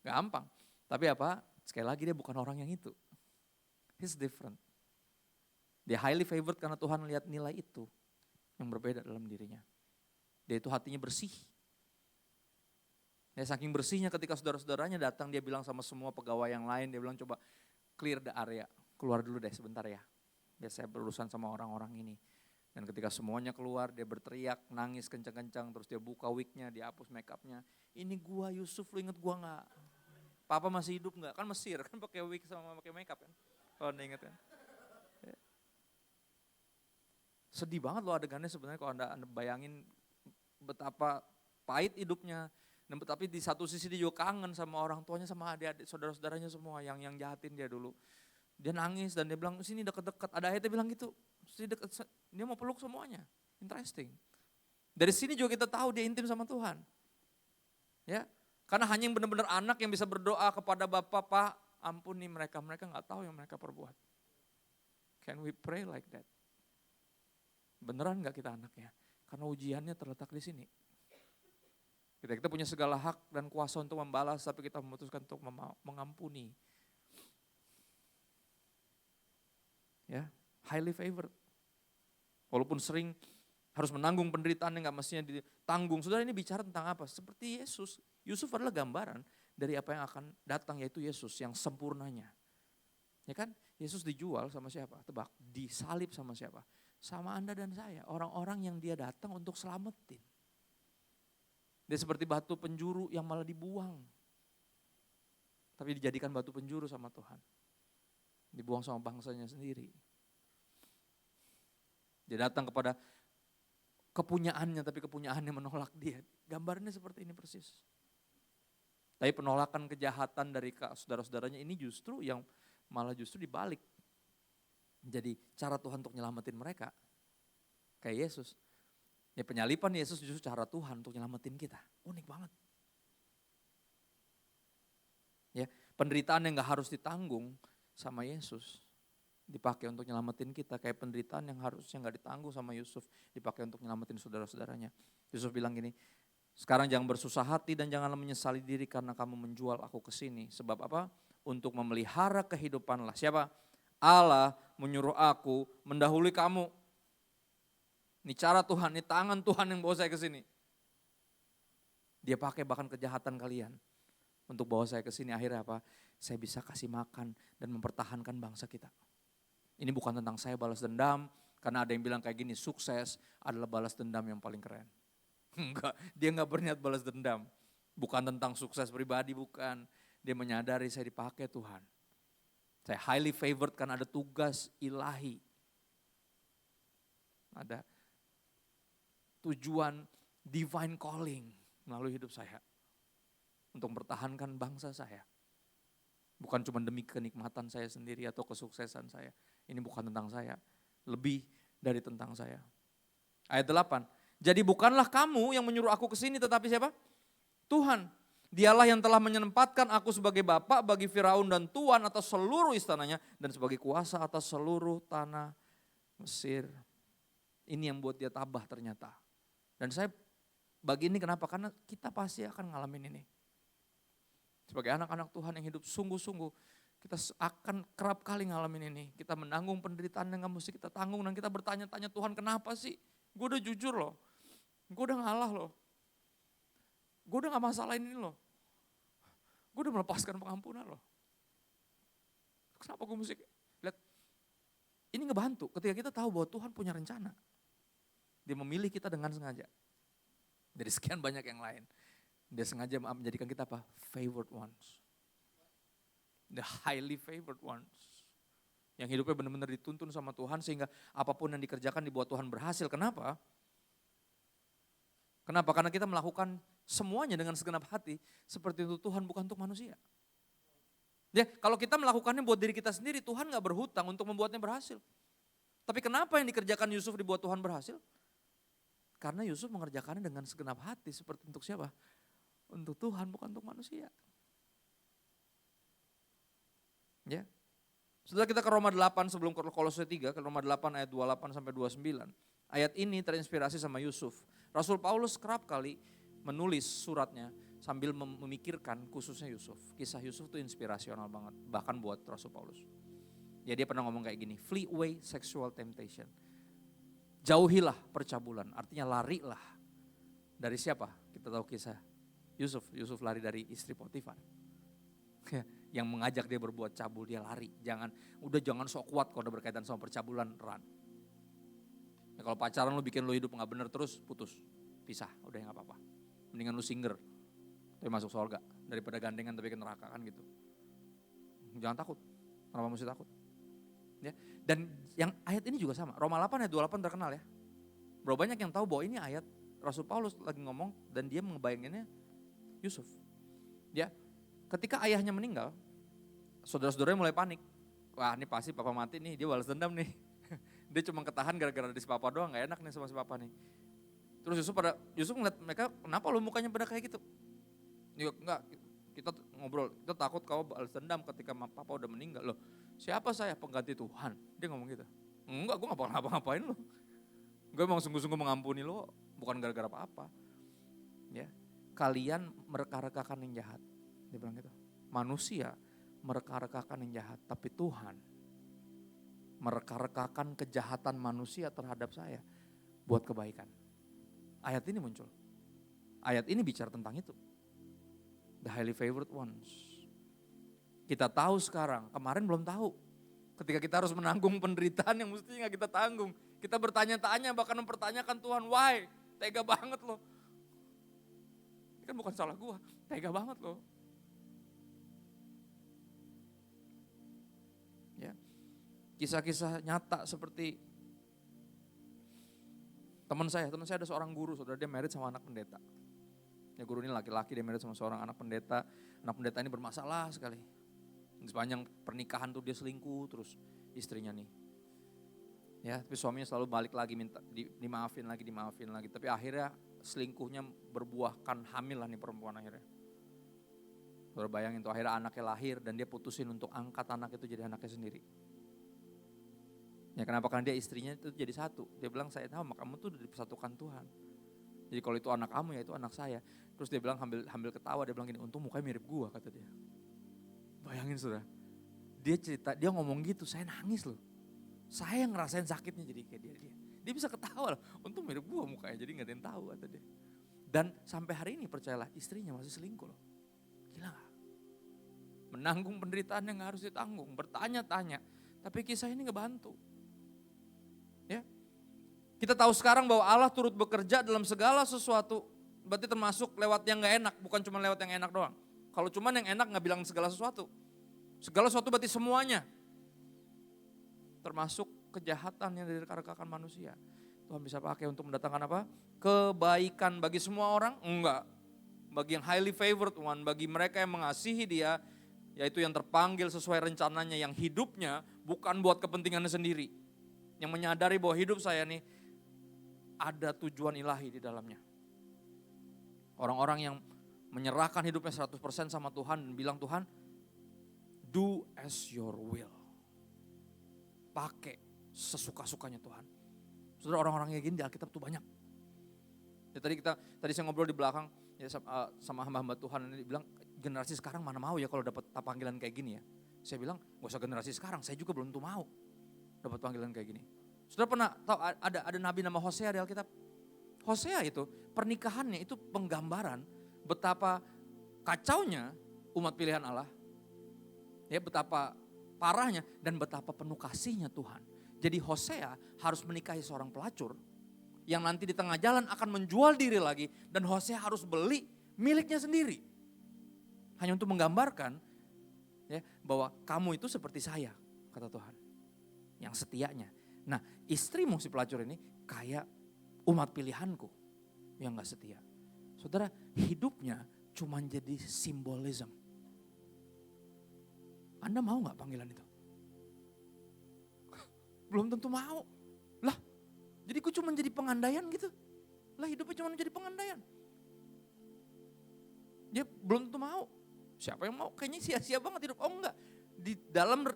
Gampang. Tapi apa? Sekali lagi dia bukan orang yang itu. He's different. Dia highly favored karena Tuhan lihat nilai itu yang berbeda dalam dirinya. Dia itu hatinya bersih. Ya, saking bersihnya ketika saudara-saudaranya datang, dia bilang sama semua pegawai yang lain, dia bilang coba clear the area, keluar dulu deh sebentar ya. Biar saya berurusan sama orang-orang ini. Dan ketika semuanya keluar, dia berteriak, nangis kencang-kencang, terus dia buka wignya, dia hapus make upnya. Ini gua Yusuf, lu inget gua gak? Papa masih hidup gak? Kan Mesir, kan pakai wig sama pakai make up kan? Kalau anda inget kan? Sedih banget loh adegannya sebenarnya kalau anda bayangin betapa pahit hidupnya. Dan tapi di satu sisi dia juga kangen sama orang tuanya, sama adik-adik, saudara-saudaranya semua yang jahatin dia dulu. Dia nangis dan dia bilang, sini deket-deket. Ada ayatnya bilang gitu, sini deket, dia mau peluk semuanya. Interesting. Dari sini juga kita tahu dia intim sama Tuhan. Ya, karena hanya yang benar-benar anak yang bisa berdoa kepada Bapa, Pak, ampuni mereka. Mereka nggak tahu yang mereka perbuat. Can we pray like that? Beneran nggak kita anaknya? Karena ujiannya terletak di sini. Kita punya segala hak dan kuasa untuk membalas, tapi kita memutuskan untuk mengampuni. Ya, highly favored. Walaupun sering harus menanggung penderitaan yang gak mestinya ditanggung. Saudara, ini bicara tentang apa? Seperti Yesus. Yusuf adalah gambaran dari apa yang akan datang, yaitu Yesus yang sempurnanya. Ya kan? Yesus dijual sama siapa? Tebak, disalib sama siapa? Sama Anda dan saya, orang-orang yang dia datang untuk selamatin. Dia seperti batu penjuru yang malah dibuang. Tapi dijadikan batu penjuru sama Tuhan. Dibuang sama bangsanya sendiri. Dia datang kepada kepunyaannya, tapi kepunyaannya menolak dia. Gambarnya seperti ini persis. Tapi penolakan kejahatan dari saudara-saudaranya ini justru yang malah justru dibalik. Jadi cara Tuhan untuk nyelamatin mereka. Kayak Yesus. Ya, penyalipan Yesus justru cara Tuhan untuk nyelamatin kita. Unik banget. Ya, penderitaan yang gak harus ditanggung sama Yesus dipakai untuk nyelamatin kita. Kayak penderitaan yang harusnya gak ditanggung sama Yusuf dipakai untuk nyelamatin saudara-saudaranya. Yusuf bilang gini, sekarang jangan bersusah hati dan janganlah menyesali diri karena kamu menjual aku ke sini. Sebab apa? Untuk memelihara kehidupanlah. Siapa? Allah menyuruh aku mendahului kamu. Ini cara Tuhan, ini tangan Tuhan yang bawa saya ke sini. Dia pakai bahkan kejahatan kalian untuk bawa saya ke sini. Akhirnya apa? Saya bisa kasih makan dan mempertahankan bangsa kita. Ini bukan tentang saya balas dendam, karena ada yang bilang kayak gini, sukses adalah balas dendam yang paling keren. Enggak, dia enggak berniat balas dendam. Bukan tentang sukses pribadi, bukan. Dia menyadari saya dipakai Tuhan. Saya highly favored karena ada tugas ilahi. Ada tujuan divine calling melalui hidup saya. Untuk mempertahankan bangsa saya. Bukan cuma demi kenikmatan saya sendiri atau kesuksesan saya. Ini bukan tentang saya. Lebih dari tentang saya. Ayat 8. Jadi bukanlah kamu yang menyuruh aku ke sini, tetapi siapa? Tuhan. Dialah yang telah menempatkan aku sebagai bapak bagi Firaun dan tuan atas seluruh istananya. Dan sebagai kuasa atas seluruh tanah Mesir. Ini yang buat dia tabah ternyata. Dan saya bagi ini kenapa? Karena kita pasti akan ngalamin ini. Sebagai anak-anak Tuhan yang hidup sungguh-sungguh, kita akan kerap kali ngalamin ini. Kita menanggung penderitaan yang gak mesti kita tanggung dan kita bertanya-tanya, Tuhan kenapa sih? Gue udah jujur loh, gue udah ngalah loh, gue udah gak masalahin ini loh. Gue udah melepaskan pengampunan loh. Kenapa gue mesti lihat? Ini ngebantu ketika kita tahu bahwa Tuhan punya rencana. Dia memilih kita dengan sengaja. Dari sekian banyak yang lain. Dia sengaja menjadikan kita apa? Favored ones. The highly favored ones. Yang hidupnya benar-benar dituntun sama Tuhan sehingga apapun yang dikerjakan dibuat Tuhan berhasil. Kenapa? Kenapa? Karena kita melakukan semuanya dengan segenap hati seperti itu Tuhan, bukan untuk manusia. Ya, kalau kita melakukannya buat diri kita sendiri, Tuhan gak berhutang untuk membuatnya berhasil. Tapi kenapa yang dikerjakan Yusuf dibuat Tuhan berhasil? Karena Yusuf mengerjakannya dengan segenap hati seperti untuk siapa? Untuk Tuhan, bukan untuk manusia. Ya. Setelah kita ke Roma 8 sebelum ke Kolose 3, ke Roma 8 ayat 28 sampai 29. Ayat ini terinspirasi sama Yusuf. Rasul Paulus kerap kali menulis suratnya sambil memikirkan khususnya Yusuf. Kisah Yusuf itu inspirasional banget, bahkan buat Rasul Paulus. Ya dia pernah ngomong kayak gini, flee away sexual temptation. Jauhilah percabulan, artinya larilah. Dari siapa? Kita tahu kisah Yusuf. Yusuf lari dari istri Potifar. Yang mengajak dia berbuat cabul, dia lari. Jangan sok kuat kalau udah berkaitan sama percabulan, run. Ya, kalau pacaran lu bikin lu hidup gak bener terus, putus. Pisah, udah gak apa-apa. Mendingan lu singer, tapi masuk surga. Daripada gandengan tapi ke neraka kan gitu. Jangan takut, kenapa mesti takut? Ya. Dan yang ayat ini juga sama, Roma 8 ayat 28 terkenal ya. Berapa banyak yang tahu bahwa ini ayat Rasul Paulus lagi ngomong dan dia ngebayanginnya Yusuf. Ya, ketika ayahnya meninggal, saudara-saudaranya mulai panik. Wah ini pasti papa mati nih, dia balas dendam nih. Dia cuma ketahan gara-gara ada si papa doang, gak enak nih sama si papa nih. Terus Yusuf ngeliat mereka, kenapa lu mukanya pada kayak gitu? Ya, enggak, kita ngobrol, kita takut kau balas dendam ketika papa udah meninggal. Loh, siapa saya? Pengganti Tuhan. Dia ngomong gitu. Enggak, gue gak bakal ngapa-ngapain lu. Gue emang sungguh-sungguh mengampuni lu, bukan gara-gara apa-apa. Ya, kalian mereka-rekakan yang jahat. Dia bilang gitu. Manusia mereka-rekakan yang jahat, tapi Tuhan mereka-rekakan kejahatan manusia terhadap saya buat kebaikan. Ayat ini muncul. Ayat ini bicara tentang itu. The highly favored ones. Kita tahu sekarang, kemarin belum tahu. Ketika kita harus menanggung penderitaan yang mestinya kita tanggung. Kita bertanya-tanya, bahkan mempertanyakan Tuhan, why? Tega banget loh. Ini kan bukan salah gua, tega banget loh. Ya. Kisah-kisah nyata seperti teman saya ada seorang guru, saudara, dia married sama anak pendeta. Ya guru ini laki-laki, dia married sama seorang anak pendeta ini bermasalah sekali. Di sepanjang pernikahan tuh dia selingkuh terus istrinya nih. Ya, tapi suaminya selalu balik lagi minta dimaafin lagi. Tapi akhirnya selingkuhnya berbuahkan hamil lah nih perempuan akhirnya. Saudara bayangin tuh akhirnya anaknya lahir dan dia putusin untuk angkat anak itu jadi anaknya sendiri. Ya kenapa? Karena dia istrinya itu jadi satu. Dia bilang saya tahu kamu tuh udah dipersatukan Tuhan. Jadi kalau itu anak kamu ya itu anak saya. Terus dia bilang sambil ketawa dia bilang gini, untung mukanya mirip gua kata dia. Bayangin saudara. Dia cerita, dia ngomong gitu, saya nangis loh. Saya ngerasain sakitnya jadi kayak dia. Dia bisa ketawa loh, untung mirip gua mukanya jadi gak ada yang tahu kata dia. Dan sampai hari ini percayalah istrinya masih selingkuh loh. Gila gak? Menanggung penderitaan yang harus ditanggung, bertanya-tanya. Tapi kisah ini ngebantu. Ya, kita tahu sekarang bahwa Allah turut bekerja dalam segala sesuatu. Berarti termasuk lewat yang gak enak, bukan cuma lewat yang enak doang. Kalau cuma yang enak gak bilang segala sesuatu. Segala sesuatu berarti semuanya. Termasuk kejahatan yang direka-rekakan manusia. Tuhan bisa pakai untuk mendatangkan apa? Kebaikan bagi semua orang? Enggak. Bagi yang highly favored one, bagi mereka yang mengasihi dia, yaitu yang terpanggil sesuai rencananya, yang hidupnya bukan buat kepentingannya sendiri. Yang menyadari bahwa hidup saya nih ada tujuan ilahi di dalamnya. Orang-orang yang menyerahkan hidupnya 100% sama Tuhan dan bilang Tuhan, do as your will. Pakai sesuka-sukanya Tuhan. Saudara orang-orang kayak gini di Alkitab tuh banyak. Ya, tadi saya ngobrol di belakang ya, sama hamba-hamba Tuhan ini bilang generasi sekarang mana mau ya kalau dapat panggilan kayak gini ya. Saya bilang gak usah generasi sekarang, saya juga belum tentu mau dapat panggilan kayak gini. Saudara pernah tahu ada nabi nama Hosea di Alkitab? Hosea itu pernikahannya itu penggambaran betapa kacaunya umat pilihan Allah. Ya betapa parahnya dan betapa penuh kasihnya Tuhan. Jadi Hosea harus menikahi seorang pelacur yang nanti di tengah jalan akan menjual diri lagi dan Hosea harus beli miliknya sendiri. Hanya untuk menggambarkan ya bahwa kamu itu seperti saya, kata Tuhan. Yang setianya. Nah, istrimu si pelacur ini kayak umat pilihanku yang gak setia. Saudara, hidupnya cuma jadi simbolism. Anda mau gak panggilan itu? Belum tentu mau. Lah, jadi gue cuma jadi pengandaian gitu. Lah hidupnya cuma jadi pengandaian. Dia belum tentu mau. Siapa yang mau? Kayaknya sia-sia banget hidup. Oh enggak. Di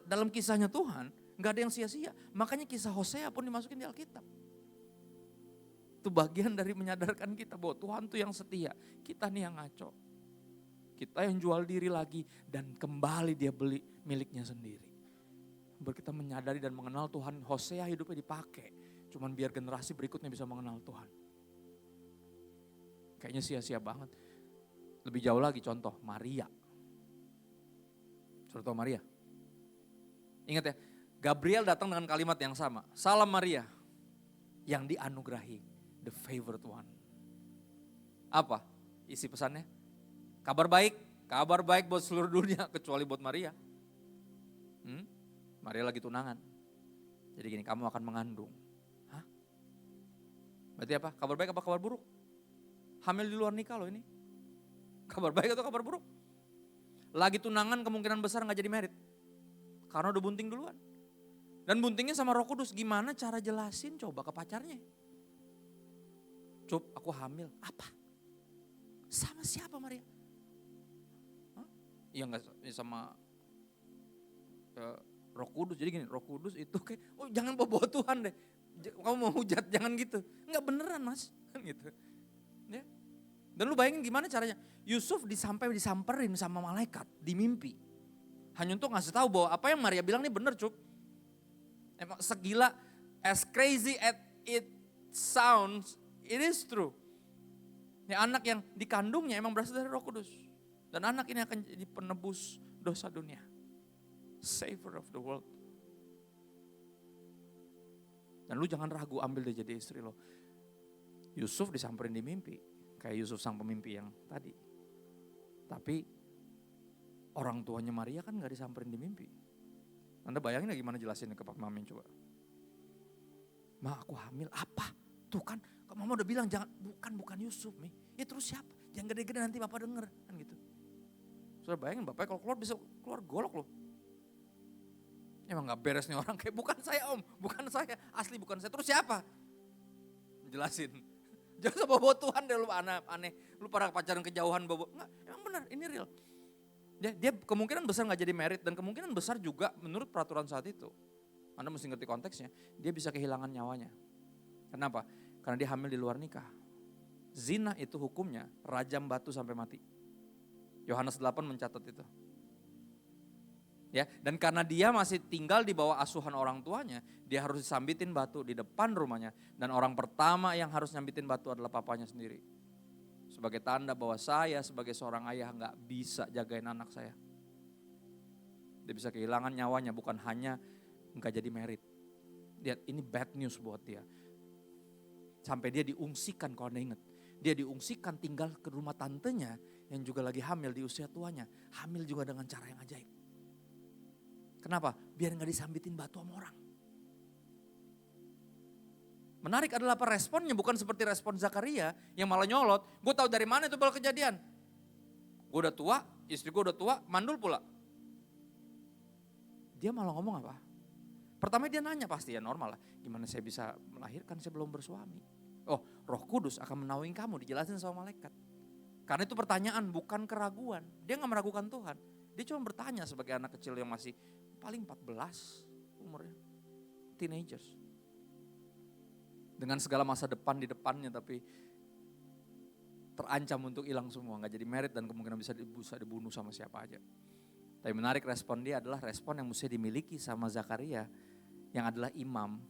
dalam kisahnya Tuhan, enggak ada yang sia-sia. Makanya kisah Hosea pun dimasukin di Alkitab. Itu bagian dari menyadarkan kita bahwa Tuhan tuh yang setia. Kita nih yang ngaco. Kita yang jual diri lagi dan kembali dia beli miliknya sendiri. Kita menyadari dan mengenal Tuhan. Hosea hidupnya dipakai. Cuman biar generasi berikutnya bisa mengenal Tuhan. Kayaknya sia-sia banget. Lebih jauh lagi contoh Maria. Sudah tahu Maria? Ingat ya, Gabriel datang dengan kalimat yang sama. Salam Maria, yang dianugerahi, the favored one. Apa isi pesannya? Kabar baik buat seluruh dunia kecuali buat Maria. Maria lagi tunangan. Jadi gini, kamu akan mengandung. Hah? Berarti apa? Kabar baik apa kabar buruk? Hamil di luar nikah loh ini. Kabar baik atau kabar buruk? Lagi tunangan kemungkinan besar gak jadi merit. Karena udah bunting duluan. Dan buntingnya sama Roh Kudus. Gimana cara jelasin coba ke pacarnya? Cuk, aku hamil. Apa? Sama siapa Maria? Hah? Iya gak sama Roh Kudus. Jadi gini, Roh Kudus itu kayak, oh jangan bawa Tuhan deh. Kamu mau hujat, jangan gitu. Enggak beneran mas. Kan gitu. Ya. Dan lu bayangin gimana caranya. Yusuf disamperin sama malaikat di mimpi. Hanya untuk ngasih tahu bahwa apa yang Maria bilang ini bener cuk. Emang segila, as crazy as it sounds, it is true. Ya, anak yang dikandungnya emang berasal dari Roh Kudus. Dan anak ini akan jadi penebus dosa dunia. Savior of the world. Dan lu jangan ragu ambil dia jadi istri lo. Yusuf disamperin di mimpi. Kayak Yusuf sang pemimpi yang tadi. Tapi orang tuanya Maria kan gak disamperin di mimpi. Anda bayangin gimana jelasin ke Pak Mamin coba. Ma aku hamil, apa? Tuh kan mama udah bilang jangan, bukan Yusuf Mi. Ya terus siapa? Jangan gede-gede nanti bapak denger. Kan gitu. Sudah bayangin bapaknya kalau keluar bisa keluar golok loh. Emang gak beres nih orang kayak bukan saya om, bukan saya. Asli bukan saya, terus siapa? Jelasin. Jangan bawa Tuhan deh lu aneh. Lu para pacaran kejauhan bawa. Enggak, emang benar ini real. Dia kemungkinan besar gak jadi merit dan kemungkinan besar juga menurut peraturan saat itu. Anda mesti ngerti konteksnya. Dia bisa kehilangan nyawanya. Kenapa? Karena dia hamil di luar nikah. Zina itu hukumnya rajam batu sampai mati. Yohanes 8 mencatat itu. Ya, dan karena dia masih tinggal di bawah asuhan orang tuanya, dia harus disambitin batu di depan rumahnya. Dan orang pertama yang harus nyambitin batu adalah papanya sendiri. Sebagai tanda bahwa saya sebagai seorang ayah gak bisa jagain anak saya. Dia bisa kehilangan nyawanya bukan hanya gak jadi merit. Lihat ini bad news buat dia. Sampai dia diungsikan kalau Anda ingat. Dia diungsikan tinggal ke rumah tantenya yang juga lagi hamil di usia tuanya. Hamil juga dengan cara yang ajaib. Kenapa? Biar gak disambitin batu sama orang. Menarik adalah apa responnya, bukan seperti respon Zakaria yang malah nyolot. Gue tahu dari mana itu bakal kejadian. Gue udah tua, istri gue udah tua, mandul pula. Dia malah ngomong apa? Pertama dia nanya pasti ya normal lah. Gimana saya bisa melahirkan, saya belum bersuami. Oh Roh Kudus akan menaungi kamu, dijelasin sama malaikat. Karena itu pertanyaan bukan keraguan. Dia gak meragukan Tuhan. Dia cuma bertanya sebagai anak kecil yang masih paling 14 umurnya. Teenagers. Dengan segala masa depan di depannya tapi terancam untuk hilang semua. Gak jadi merit dan kemungkinan bisa dibunuh sama siapa aja. Tapi menarik respon dia adalah respon yang mesti dimiliki sama Zakaria. Yang adalah imam.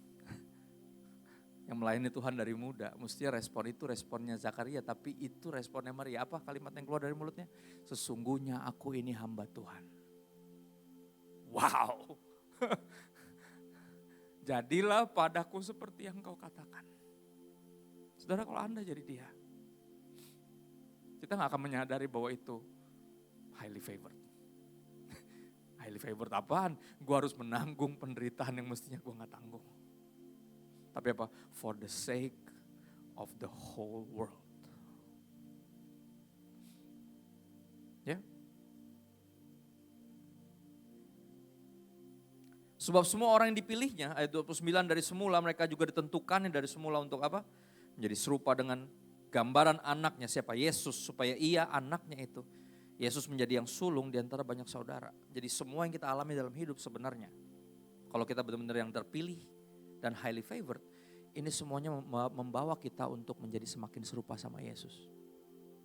Yang melayani Tuhan dari muda. Mestinya respon itu responnya Zakaria. Tapi itu responnya Maria. Apa kalimat yang keluar dari mulutnya? Sesungguhnya aku ini hamba Tuhan. Wow. Jadilah padaku seperti yang kau katakan. Saudara kalau Anda jadi dia. Kita gak akan menyadari bahwa itu highly favored. Highly favored apaan? Gue harus menanggung penderitaan yang mestinya gue gak tanggung. Tapi apa? For the sake of the whole world. Ya. Sebab semua orang yang dipilihnya, ayat 29, dari semula mereka juga ditentukannya dari semula untuk apa? Menjadi serupa dengan gambaran anaknya, siapa? Yesus, supaya ia anaknya itu. Yesus menjadi yang sulung di antara banyak saudara. Jadi semua yang kita alami dalam hidup sebenarnya, kalau kita benar-benar yang terpilih dan highly favored, ini semuanya membawa kita untuk menjadi semakin serupa sama Yesus.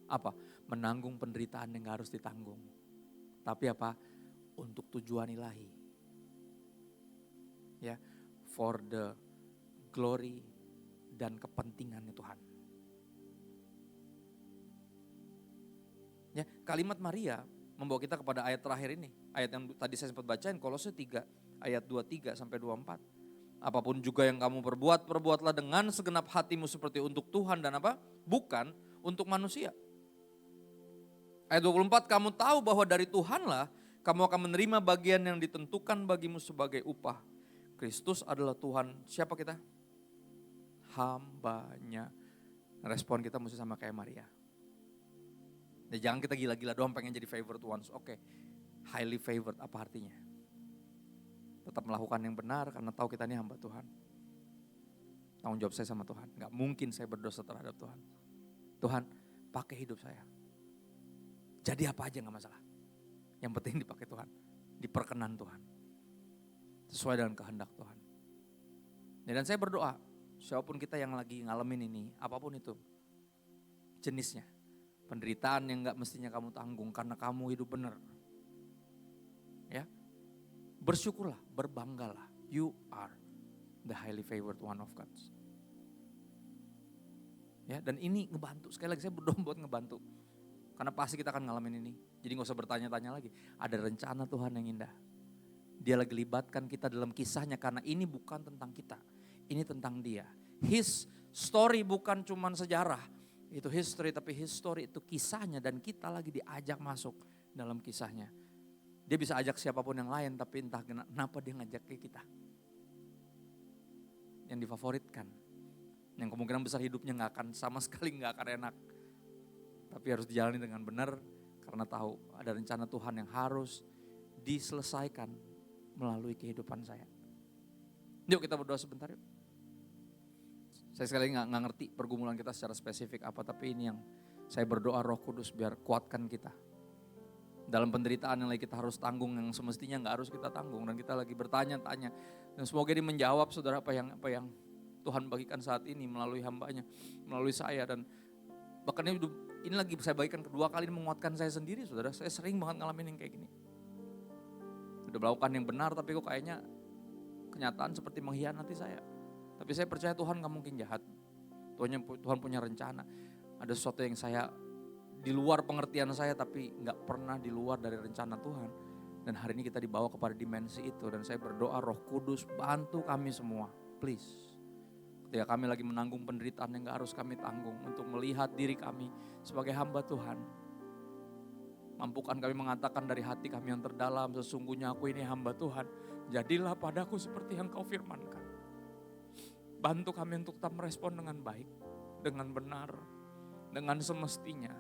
Apa? Menanggung penderitaan yang gak harus ditanggung. Tapi apa? Untuk tujuan ilahi. Ya, for the glory dan kepentingannya Tuhan. Ya, kalimat Maria membawa kita kepada ayat terakhir ini. Ayat yang tadi saya sempat bacain, Kolose 3 ayat 23 sampai 24. Apapun juga yang kamu perbuat, perbuatlah dengan segenap hatimu seperti untuk Tuhan dan apa? Bukan untuk manusia. Ayat 24, kamu tahu bahwa dari Tuhanlah kamu akan menerima bagian yang ditentukan bagimu sebagai upah. Kristus adalah Tuhan, siapa kita? Hambanya. Respon kita mesti sama kayak Maria. Ya, jangan kita gila-gila doang pengen jadi favorite ones. Oke, highly favored apa artinya? Tetap melakukan yang benar karena tahu kita ini hamba Tuhan. Tanggung jawab saya sama Tuhan. Gak mungkin saya berdosa terhadap Tuhan. Tuhan, pakai hidup saya. Jadi apa aja gak masalah. Yang penting dipakai Tuhan. Diperkenan Tuhan. Sesuai dengan kehendak Tuhan. Dan saya berdoa, siapapun kita yang lagi ngalamin ini, apapun itu jenisnya. Penderitaan yang gak mestinya kamu tanggung karena kamu hidup benar. Ya, bersyukurlah, berbanggalah. You are the highly favored one of God. Ya, dan ini ngebantu. Sekali lagi saya berdoa buat ngebantu. Karena pasti kita akan ngalamin ini. Jadi gak usah bertanya-tanya lagi. Ada rencana Tuhan yang indah. Dia lagi libatkan kita dalam kisahnya karena ini bukan tentang kita. Ini tentang dia. His story bukan cuman sejarah. Itu history, tapi his story itu kisahnya dan kita lagi diajak masuk dalam kisahnya. Dia bisa ajak siapapun yang lain tapi entah kenapa dia ngajak ke kita. Yang difavoritkan. Yang kemungkinan besar hidupnya gak akan sama sekali gak akan enak. Tapi harus dijalani dengan benar karena tahu ada rencana Tuhan yang harus diselesaikan melalui kehidupan saya. Yuk kita berdoa sebentar yuk. Saya sekali lagi gak ngerti pergumulan kita secara spesifik apa, tapi ini yang saya berdoa Roh Kudus biar kuatkan kita. Dalam penderitaan yang lagi kita harus tanggung yang semestinya gak harus kita tanggung. Dan kita lagi bertanya-tanya. Dan semoga dia menjawab saudara apa yang Tuhan bagikan saat ini melalui hambanya, melalui saya. Dan bahkan ini lagi saya bagikan kedua kali menguatkan saya sendiri saudara. Saya sering banget ngalamin yang kayak gini. Udah melakukan yang benar tapi kok kayaknya kenyataan seperti mengkhianati saya. Tapi saya percaya Tuhan gak mungkin jahat. Tuhan punya rencana. Ada sesuatu yang saya di luar pengertian saya tapi gak pernah di luar dari rencana Tuhan. Dan hari ini kita dibawa kepada dimensi itu. Dan saya berdoa Roh Kudus bantu kami semua. Please. Ketika kami lagi menanggung penderitaan yang gak harus kami tanggung. Untuk melihat diri kami sebagai hamba Tuhan. Mampukan kami mengatakan dari hati kami yang terdalam, sesungguhnya aku ini hamba Tuhan. Jadilah padaku seperti yang kau firmankan. Bantu kami untuk tetap merespon dengan baik, dengan benar, dengan semestinya.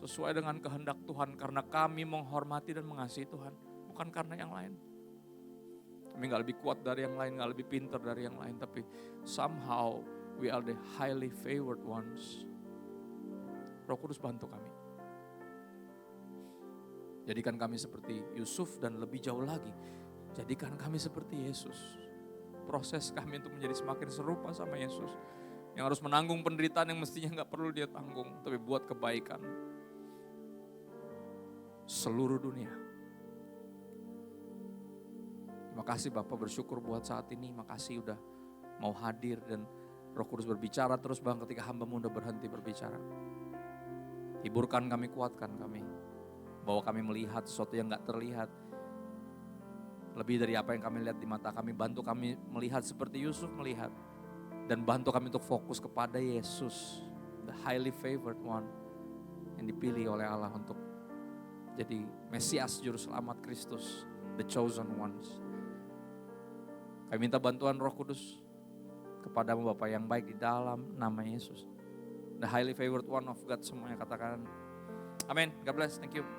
Sesuai dengan kehendak Tuhan karena kami menghormati dan mengasihi Tuhan. Bukan karena yang lain. Kami gak lebih kuat dari yang lain, gak lebih pintar dari yang lain. Tapi somehow we are the highly favored ones. Roh Kudus bantu kami. Jadikan kami seperti Yusuf dan lebih jauh lagi. Jadikan kami seperti Yesus. Proses kami untuk menjadi semakin serupa sama Yesus. Yang harus menanggung penderitaan yang mestinya gak perlu dia tanggung. Tapi buat kebaikan seluruh dunia. Terima kasih Bapak, bersyukur buat saat ini. Makasih udah mau hadir dan Roh Kudus berbicara terus Bang ketika hamba-Mu udah berhenti berbicara. Hiburkan kami, kuatkan kami. Bahwa kami melihat sesuatu yang gak terlihat. Lebih dari apa yang kami lihat di mata kami. Bantu kami melihat seperti Yusuf melihat. Dan bantu kami untuk fokus kepada Yesus. The highly favored one. Yang dipilih oleh Allah untuk jadi Mesias Juru Selamat Kristus. The chosen ones. Kami minta bantuan Roh Kudus. Kepadamu Bapa yang baik di dalam nama Yesus. The highly favored one of God semuanya katakan. Amin. God bless. Thank you.